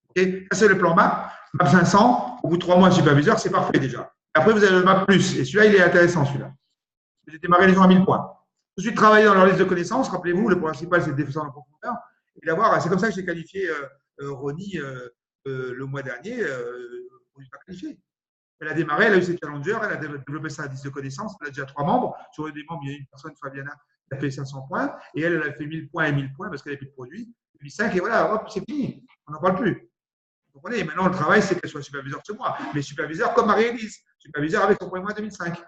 Okay, ça, c'est le plan MAP. MAP 500, au bout de 3 mois de superviseur, c'est parfait déjà. Après, vous avez le MAP+. Et celui-là, il est intéressant, celui-là. J'ai démarré les gens à 1000 points. Tout de suite, travailler dans leur liste de connaissances. Rappelez-vous, le principal, c'est de descendre en profondeur. Et d'avoir, c'est comme ça que j'ai qualifié Ronnie le mois dernier pour lui faire qualifier. Elle a démarré, elle a eu ses challengers, elle a développé sa liste de connaissances. Elle a déjà 3 membres. Sur les membres, il y a une personne, Fabiana, qui a fait 500 points. Et elle a fait 1000 points et 1000 points parce qu'elle n'a plus de produits. Puis 5 et voilà, hop, c'est fini. On n'en parle plus. Vous comprenez? Maintenant, le travail, c'est qu'elle soit superviseur ce mois. Mais superviseur comme Marie-Élise. Superviseur avec son premier mois 2005.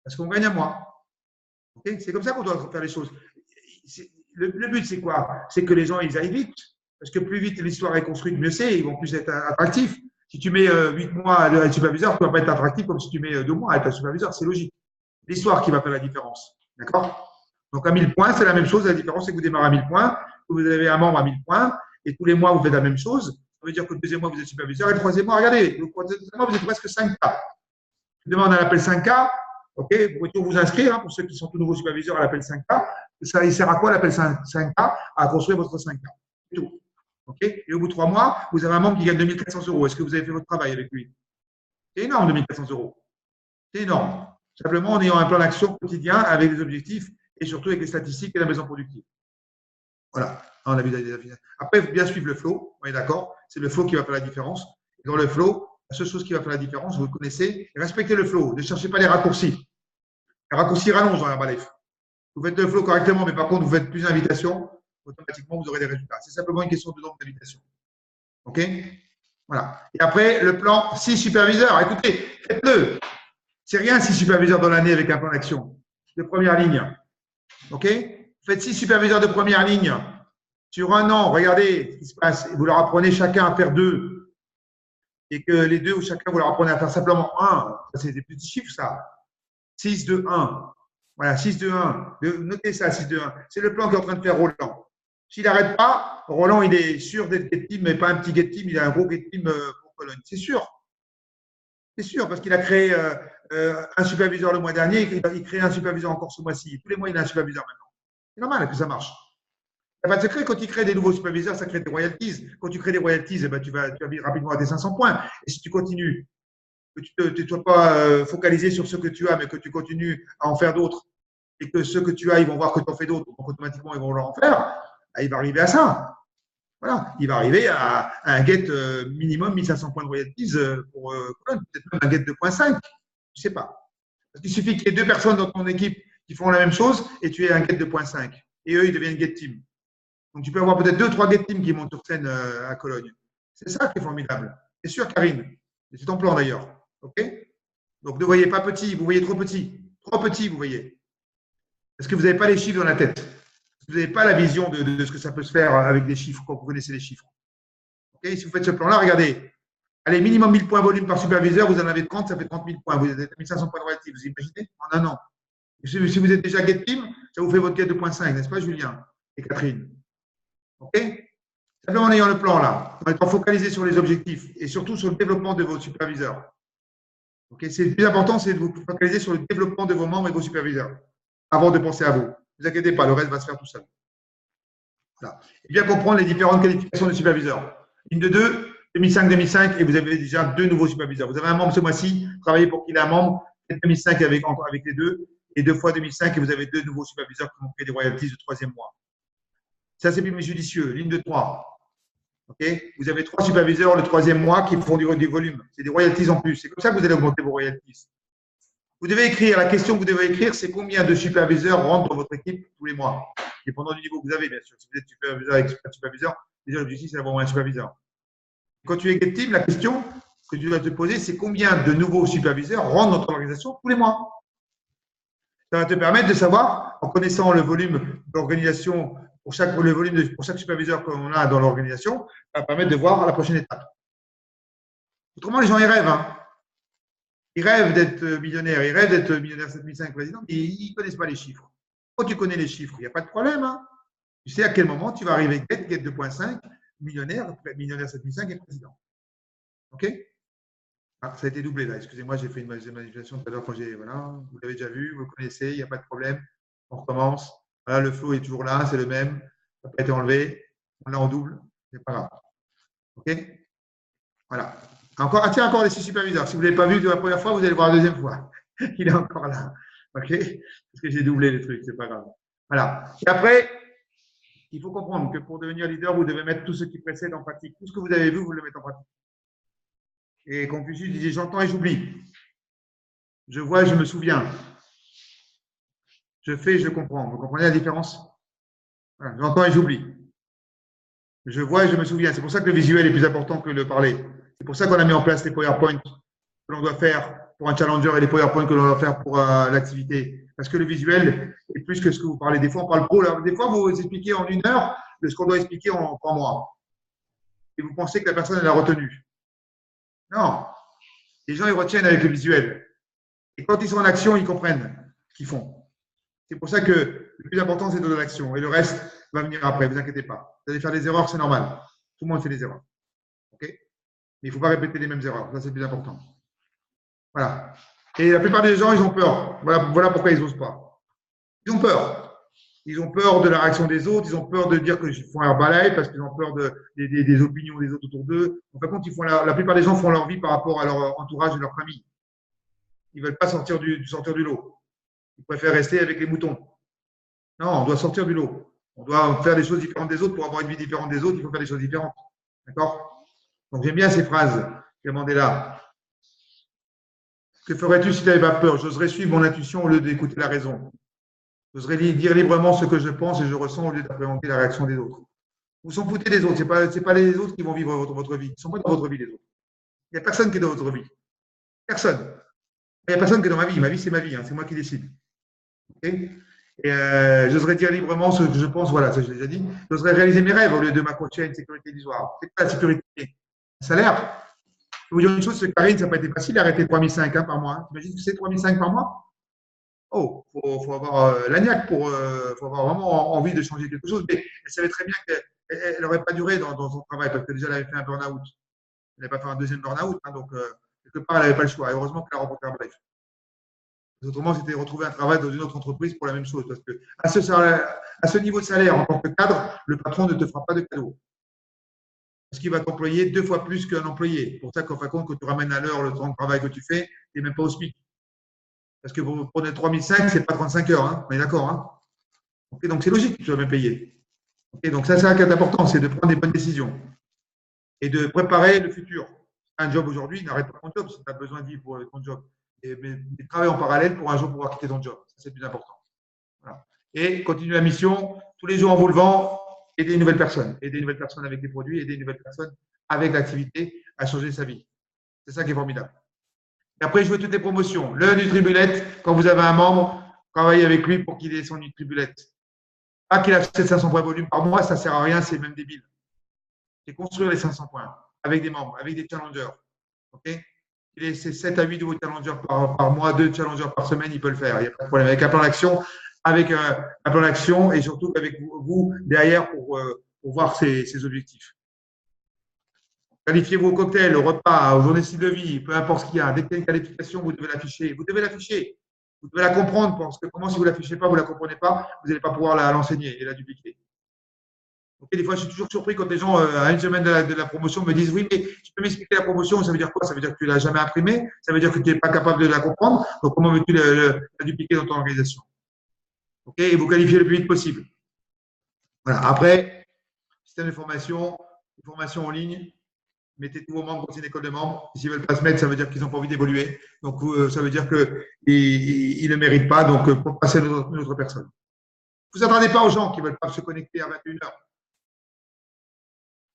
Parce qu'on gagne un mois. Okay, c'est comme ça qu'on doit faire les choses. Le but, c'est quoi? C'est que les gens, ils aillent vite. Parce que plus vite l'histoire est construite, mieux c'est. Ils vont plus être attractifs. Si tu mets 8 mois à être superviseur, tu ne vas pas être attractif comme si tu mets 2 mois à être superviseur. C'est logique. L'histoire qui va faire la différence. D'accord? Donc, à 1000 points, c'est la même chose. La différence, c'est que vous démarrez à 1000 points, que vous avez un membre à 1000 points, et tous les mois, vous faites la même chose. Ça veut dire que le 2e mois, vous êtes superviseur, et le 3e mois, regardez, le 3e mois, vous êtes presque 5K. Demain, on a l'appel 5K. OK, vous pouvez toujours vous inscrire. Hein, pour ceux qui sont tout nouveaux superviseurs à l'appel 5K. Ça, il sert à quoi l'appel 5K? À construire votre 5K. C'est tout. OK, et au bout de 3 mois, vous avez un membre qui gagne 2400 €. Est-ce que vous avez fait votre travail avec lui? C'est énorme, 2400 €. C'est énorme. Simplement en ayant un plan d'action quotidien avec des objectifs et surtout avec les statistiques et la maison productive. Voilà. On a vu après, il faut bien suivre le flow. On est d'accord? C'est le flow qui va faire la différence. Et dans le flow, la seule chose qui va faire la différence, vous le connaissez, respectez le flow. Ne cherchez pas les raccourcis. Les raccourcis rallongent dans Herbalife. Vous faites le flow correctement, mais par contre, vous faites plus d'invitations, automatiquement, vous aurez des résultats. C'est simplement une question de nombre d'invitations. OK? Voilà. Et après, le plan 6 superviseurs. Écoutez, faites-le. C'est rien 6 superviseurs dans l'année avec un plan d'action de première ligne. OK? Faites 6 superviseurs de première ligne. Sur 1 an, regardez ce qui se passe. Vous leur apprenez chacun à faire 2. Et que les 2 ou chacun, vous leur apprenez à faire simplement 1. C'est des petits chiffres, ça. 6, 2, 1. Voilà, 6, 2, 1. Notez ça, 6, 2, 1. C'est le plan qu'est en train de faire Roland. S'il n'arrête pas, Roland, il est sûr d'être get team, mais pas un petit get team. Il a un gros get team pour Cologne. C'est sûr. C'est sûr, parce qu'il a créé un superviseur le mois dernier. Il crée un superviseur encore ce mois-ci. Tous les mois, il a un superviseur maintenant. C'est normal que ça marche. Il n'y a pas de secret, quand il crée des nouveaux superviseurs, ça crée des royalties. Quand tu crées des royalties, eh ben, tu vas rapidement à tes 500 points. Et si tu continues, que tu ne sois pas focalisé sur ce que tu as, mais que tu continues à en faire d'autres, et que ceux que tu as, ils vont voir que tu en fais d'autres, donc automatiquement, ils vont leur en faire, il va arriver à ça. Voilà, il va arriver à un get minimum 1500 points de royalties pour peut-être même un get 2.5. Je ne sais pas. Parce qu'il suffit qu'il y ait 2 personnes dans ton équipe qui font la même chose et tu es un get 2.5. Et eux, ils deviennent get team. Donc, tu peux avoir peut-être 2-3 get team qui montent sur scène à Cologne. C'est ça qui est formidable. C'est sûr, Karine. C'est ton plan d'ailleurs. OK? Donc, ne voyez pas petit, vous voyez trop petit. Trop petit, vous voyez. Parce que vous n'avez pas les chiffres dans la tête. Vous n'avez pas la vision de ce que ça peut se faire avec des chiffres, quand vous connaissez les chiffres. Okay? Si vous faites ce plan-là, regardez. Allez, minimum 1000 points volume par superviseur, vous en avez 30, ça fait 30 000 points. Vous avez 1500 points de royalties, vous imaginez? En un an. Si vous êtes déjà Get Team, ça vous fait votre quête de 2.5, n'est-ce pas, Julien et Catherine? OK? Simplement en ayant le plan là, en étant focalisé sur les objectifs et surtout sur le développement de vos superviseurs. OK? C'est le plus important, c'est de vous focaliser sur le développement de vos membres et vos superviseurs avant de penser à vous. Ne vous inquiétez pas, le reste va se faire tout seul. Voilà. Et bien comprendre les différentes qualifications de superviseurs. Ligne de 2, 2005-2005, et vous avez déjà 2 nouveaux superviseurs. Vous avez un membre ce mois-ci, travaillez pour qu'il ait un membre, 2005 avec les 2, et 2 fois 2005, et vous avez 2 nouveaux superviseurs qui vont créer des royalties de 3e mois. Ça, c'est plus judicieux. Ligne de 3. Okay? Vous avez 3 superviseurs le 3e mois qui font du volume. C'est des royalties en plus. C'est comme ça que vous allez augmenter vos royalties. Vous devez écrire, la question que vous devez écrire, c'est combien de superviseurs rentrent dans votre équipe tous les mois, dépendant du niveau que vous avez, bien sûr. Si vous êtes superviseur, expert superviseur, déjà l'objectif, c'est d'avoir un superviseur. Quand tu es Get Team, la question que tu dois te poser, c'est combien de nouveaux superviseurs rentrent dans ton organisation tous les mois. Ça va te permettre de savoir, en connaissant le volume d'organisation, pour chaque superviseur qu'on a dans l'organisation, ça va permettre de voir la prochaine étape. Autrement, les gens, ils rêvent. Hein. Ils rêvent d'être millionnaires. Ils rêvent d'être millionnaire 7005 président, mais ils ne connaissent pas les chiffres. Quand tu connais les chiffres, il n'y a pas de problème. Hein. Tu sais à quel moment tu vas arriver Get 2.5, millionnaire 7005 et président. OK? Ah, ça a été doublé là. Excusez-moi, j'ai fait une manipulation tout à l'heure quand j'ai. Voilà, vous l'avez déjà vu, vous le connaissez, il n'y a pas de problème. On recommence. Voilà, le flow est toujours là, c'est le même. Ça n'a pas été enlevé. On l'a en double. C'est pas grave. OK? Voilà. Tiens, encore les 6 superviseurs. Si vous ne l'avez pas vu de la première fois, vous allez le voir la deuxième fois. Il est encore là. OK? Parce que j'ai doublé les trucs, c'est pas grave. Voilà. Et après, il faut comprendre que pour devenir leader, vous devez mettre tout ce qui précède en pratique. Tout ce que vous avez vu, vous le mettez en pratique. Et Confucius disait, j'entends et j'oublie. Je vois et je me souviens. Je fais et je comprends. Vous comprenez la différence? Voilà. J'entends et j'oublie. Je vois et je me souviens. C'est pour ça que le visuel est plus important que le parler. C'est pour ça qu'on a mis en place les PowerPoint que l'on doit faire pour un challenger et les PowerPoint que l'on doit faire pour l'activité. Parce que le visuel est plus que ce que vous parlez. Des fois, on parle pro. Des fois, vous expliquez en 1 heure de ce qu'on doit expliquer en 3 mois. Et vous pensez que la personne elle a retenu. Non. Les gens, ils retiennent avec le visuel. Et quand ils sont en action, ils comprennent ce qu'ils font. C'est pour ça que le plus important, c'est de l'action. Et le reste va venir après, ne vous inquiétez pas. Vous allez faire des erreurs, c'est normal. Tout le monde fait des erreurs. OK? Mais il ne faut pas répéter les mêmes erreurs. Ça, c'est le plus important. Voilà. Et la plupart des gens, ils ont peur. Voilà pourquoi ils n'osent pas. Ils ont peur. Ils ont peur de la réaction des autres. Ils ont peur de dire qu'ils font leur balai parce qu'ils ont peur des opinions des autres autour d'eux. En fin de compte, la plupart des gens font leur vie par rapport à leur entourage et leur famille. Ils ne veulent pas sortir du lot. Ils préfèrent rester avec les moutons. Non, on doit sortir du lot. On doit faire des choses différentes des autres. Pour avoir une vie différente des autres, il faut faire des choses différentes. D'accord? Donc, j'aime bien ces phrases que Mandela. Que ferais-tu si tu n'avais pas peur? J'oserais suivre mon intuition au lieu d'écouter la raison. J'oserais dire librement ce que je pense et je ressens au lieu d'appréhender la réaction des autres. Vous s'en foutez des autres. Ce n'est pas les autres qui vont vivre votre vie. Ils ne sont pas dans votre vie, les autres. Il n'y a personne qui est dans votre vie. Personne. Il n'y a personne qui est dans ma vie. Ma vie, c'est ma vie. Hein. C'est moi qui décide. Okay? Et j'oserais dire librement ce que je pense. Voilà, ça, je l'ai déjà dit. J'oserais réaliser mes rêves au lieu de m'accrocher à une sécurité illusoire. C'est pas la sécurité. Un salaire. Je vais vous dire une chose, Karine, ça n'a pas été facile d'arrêter 3005 par mois. Tu imagines que c'est 3005 par mois? Oh, faut avoir l'agnac faut avoir vraiment envie de changer quelque chose. Mais elle savait très bien qu'elle n'aurait pas duré dans son travail parce que déjà, elle avait fait un burn-out. Elle n'avait pas fait un deuxième burn-out. Hein, donc, quelque part, elle n'avait pas le choix. Et heureusement qu'elle a remporté un bref. Autrement, c'était retrouver un travail dans une autre entreprise pour la même chose. Parce que à ce niveau de salaire, en tant que cadre, le patron ne te fera pas de cadeau. Parce qu'il va t'employer 2 fois plus qu'un employé. C'est pour ça qu'en fin de compte, quand tu ramènes à l'heure le temps de travail que tu fais, tu n'es même pas au SMIC. Parce que vous prenez 3005, ce n'est pas 35 heures. Hein. On est d'accord. Hein. Okay, donc, c'est logique que tu vas bien payer. Okay, donc, ça, c'est un cas important, c'est de prendre des bonnes décisions et de préparer le futur. Un job aujourd'hui, n'arrête pas ton job si tu as besoin de vivre pour ton job. Mais travaille en parallèle pour un jour pouvoir quitter ton job. Ça, c'est le plus important. Voilà. Et continue la mission, tous les jours en vous levant, aider une nouvelle personne. Aider une nouvelle personne avec des produits, aider une nouvelle personne avec l'activité, à changer sa vie. C'est ça qui est formidable. Et après, jouez toutes les promotions. Le Nutribullet, quand vous avez un membre, travaillez avec lui pour qu'il ait son Nutribullet. Pas qu'il achète 500 points volume par mois, ça ne sert à rien, c'est même débile. C'est construire les 500 points avec des membres, avec des challengers. Okay, c'est 7 à 8 nouveaux challengers par mois, 2 challengers par semaine, il peut le faire. Il n'y a pas de problème. Avec un plan d'action, et surtout avec vous derrière pour voir ses objectifs. Qualifiez-vous au cocktail, au repas, aux journées style de vie, peu importe ce qu'il y a. Dès qu'il y a une qualification, vous devez l'afficher. Vous devez l'afficher. Vous devez la comprendre parce que comment si vous ne l'affichez pas, vous ne la comprenez pas, vous n'allez pas pouvoir l'enseigner et la dupliquer. Okay, des fois, je suis toujours surpris quand les gens, à une semaine de la promotion, me disent « Oui, mais tu peux m'expliquer la promotion ?» Ça veut dire quoi? Ça veut dire que tu ne l'as jamais imprimée. Ça veut dire que tu n'es pas capable de la comprendre. Donc, comment veux-tu la dupliquer dans ton organisation? Okay, et vous qualifiez le plus vite possible. Voilà. Après, système de formation en ligne. Mettez tous vos membres dans une école de membres. S'ils ne veulent pas se mettre, ça veut dire qu'ils n'ont pas envie d'évoluer. Donc, ça veut dire qu'ils ne le méritent pas. Donc, pour passer à une autre personne. Vous n'attendez pas aux gens qui ne veulent pas se connecter à 21h.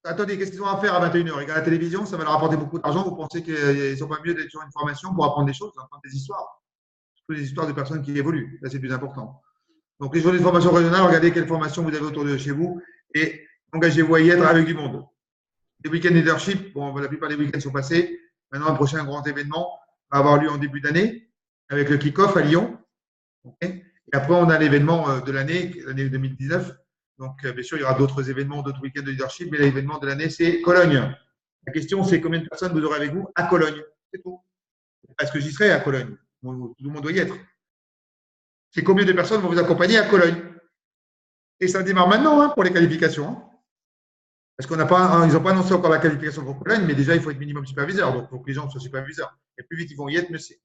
Attendez, qu'est-ce qu'ils ont à faire à 21h? Ils regardent la télévision, ça va leur apporter beaucoup d'argent. Vous pensez qu'ils ne sont pas mieux d'être sur une formation pour apprendre des choses, apprendre des histoires? Surtout des histoires de personnes qui évoluent. Là, c'est le plus important. Donc, les journées de formation régionale, regardez quelle formation vous avez autour de chez vous et engagez-vous à y être avec du monde. Les week-ends leadership, bon, la plupart des week-ends sont passés. Maintenant, un prochain grand événement va avoir lieu en début d'année avec le kick-off à Lyon. Okay, et après, on a l'événement de l'année 2019. Donc, bien sûr, il y aura d'autres événements, d'autres week-ends de leadership, mais l'événement de l'année, c'est Cologne. La question, c'est combien de personnes vous aurez avec vous à Cologne? C'est tout. Parce que j'y serai à Cologne. Tout le monde doit y être. C'est combien de personnes vont vous accompagner à Cologne? Et ça démarre maintenant pour les qualifications. Parce qu'ils n'ont pas annoncé encore la qualification pour Cologne, mais déjà, il faut être minimum superviseur. Donc, il faut que les gens soient superviseurs. Et plus vite ils vont y être, mieux c'est.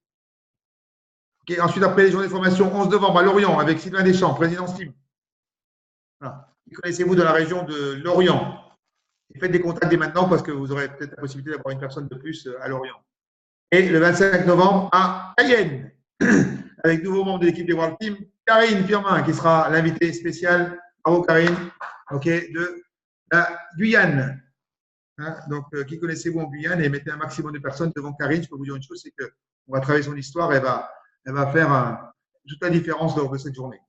Okay, ensuite, après les journées de formation, 11 novembre à Lorient, avec Sylvain Deschamps, président Team. Voilà. Connaissez-vous de la région de Lorient? Et faites des contacts dès maintenant parce que vous aurez peut-être la possibilité d'avoir une personne de plus à Lorient. Et le 25 novembre à Cayenne, avec nouveau membre de l'équipe des World Team, Karine Firmin, qui sera l'invitée spéciale. Bravo Karine, de la Guyane. Hein, donc, qui connaissez-vous en Guyane et mettez un maximum de personnes devant Karine. Je peux vous dire une chose, c'est qu'on va travailler son histoire et elle va faire toute la différence lors de cette journée.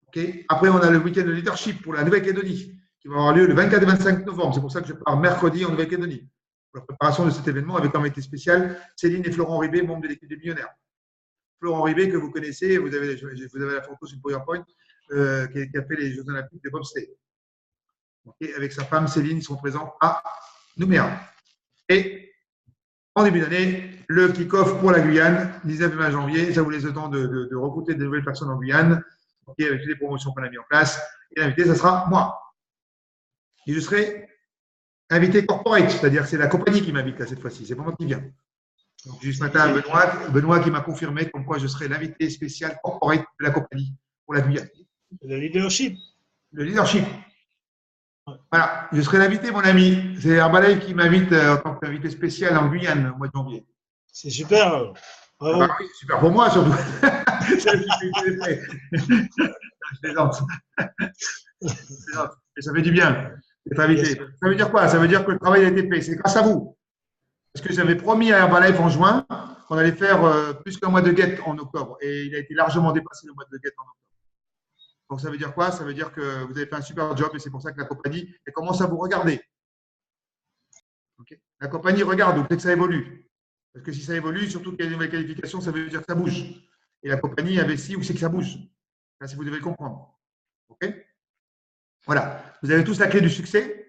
Okay. Après, on a le week-end de leadership pour la Nouvelle-Calédonie qui va avoir lieu le 24 et 25 novembre. C'est pour ça que je pars mercredi en Nouvelle-Calédonie pour la préparation de cet événement avec invité spécial Céline et Florent Ribé, membres de l'équipe des millionnaires. Florent Ribé, que vous connaissez, vous avez la photo sur le PowerPoint, qui a fait les Jeux Olympiques de bobsleigh. Okay. Avec sa femme Céline, ils sont présents à Nouméa. Et en début d'année, le kick-off pour la Guyane, 19 et 20 janvier. Ça vous laisse le temps de recruter de nouvelles personnes en Guyane. Okay, avec toutes les promotions qu'on a mis en place. Et l'invité, ça sera moi. Et je serai invité corporate, c'est-à-dire que c'est la compagnie qui m'invite là cette fois-ci, c'est pas moi qui viens. Donc, juste ce matin, Benoît qui m'a confirmé comme quoi je serai l'invité spécial corporate de la compagnie pour la Guyane. Le leadership. Le leadership. Voilà, je serai l'invité, mon ami. C'est Herbalife qui m'invite en tant qu'invité spécial en Guyane au mois de janvier. C'est super. Ah bah oui, super pour moi surtout. Je plaisante. Et ça fait du bien d'être invité. Ça veut dire quoi? Ça veut dire que le travail a été fait. C'est grâce à vous. Parce que j'avais promis à Herbalife en juin qu'on allait faire plus qu'un mois de guette en octobre. Et il a été largement dépassé le mois de guette en octobre. Donc ça veut dire quoi? Ça veut dire que vous avez fait un super job et c'est pour ça que la compagnie elle commence à vous regarder. Okay. La compagnie regarde, donc peut-être que ça évolue. Parce que si ça évolue, surtout qu'il y a une nouvelle qualification, ça veut dire que ça bouge. Et la compagnie investit où c'est que ça bouge. Là, si vous devez le comprendre. OK? Voilà. Vous avez tous la clé du succès.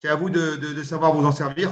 C'est à vous de savoir vous en servir.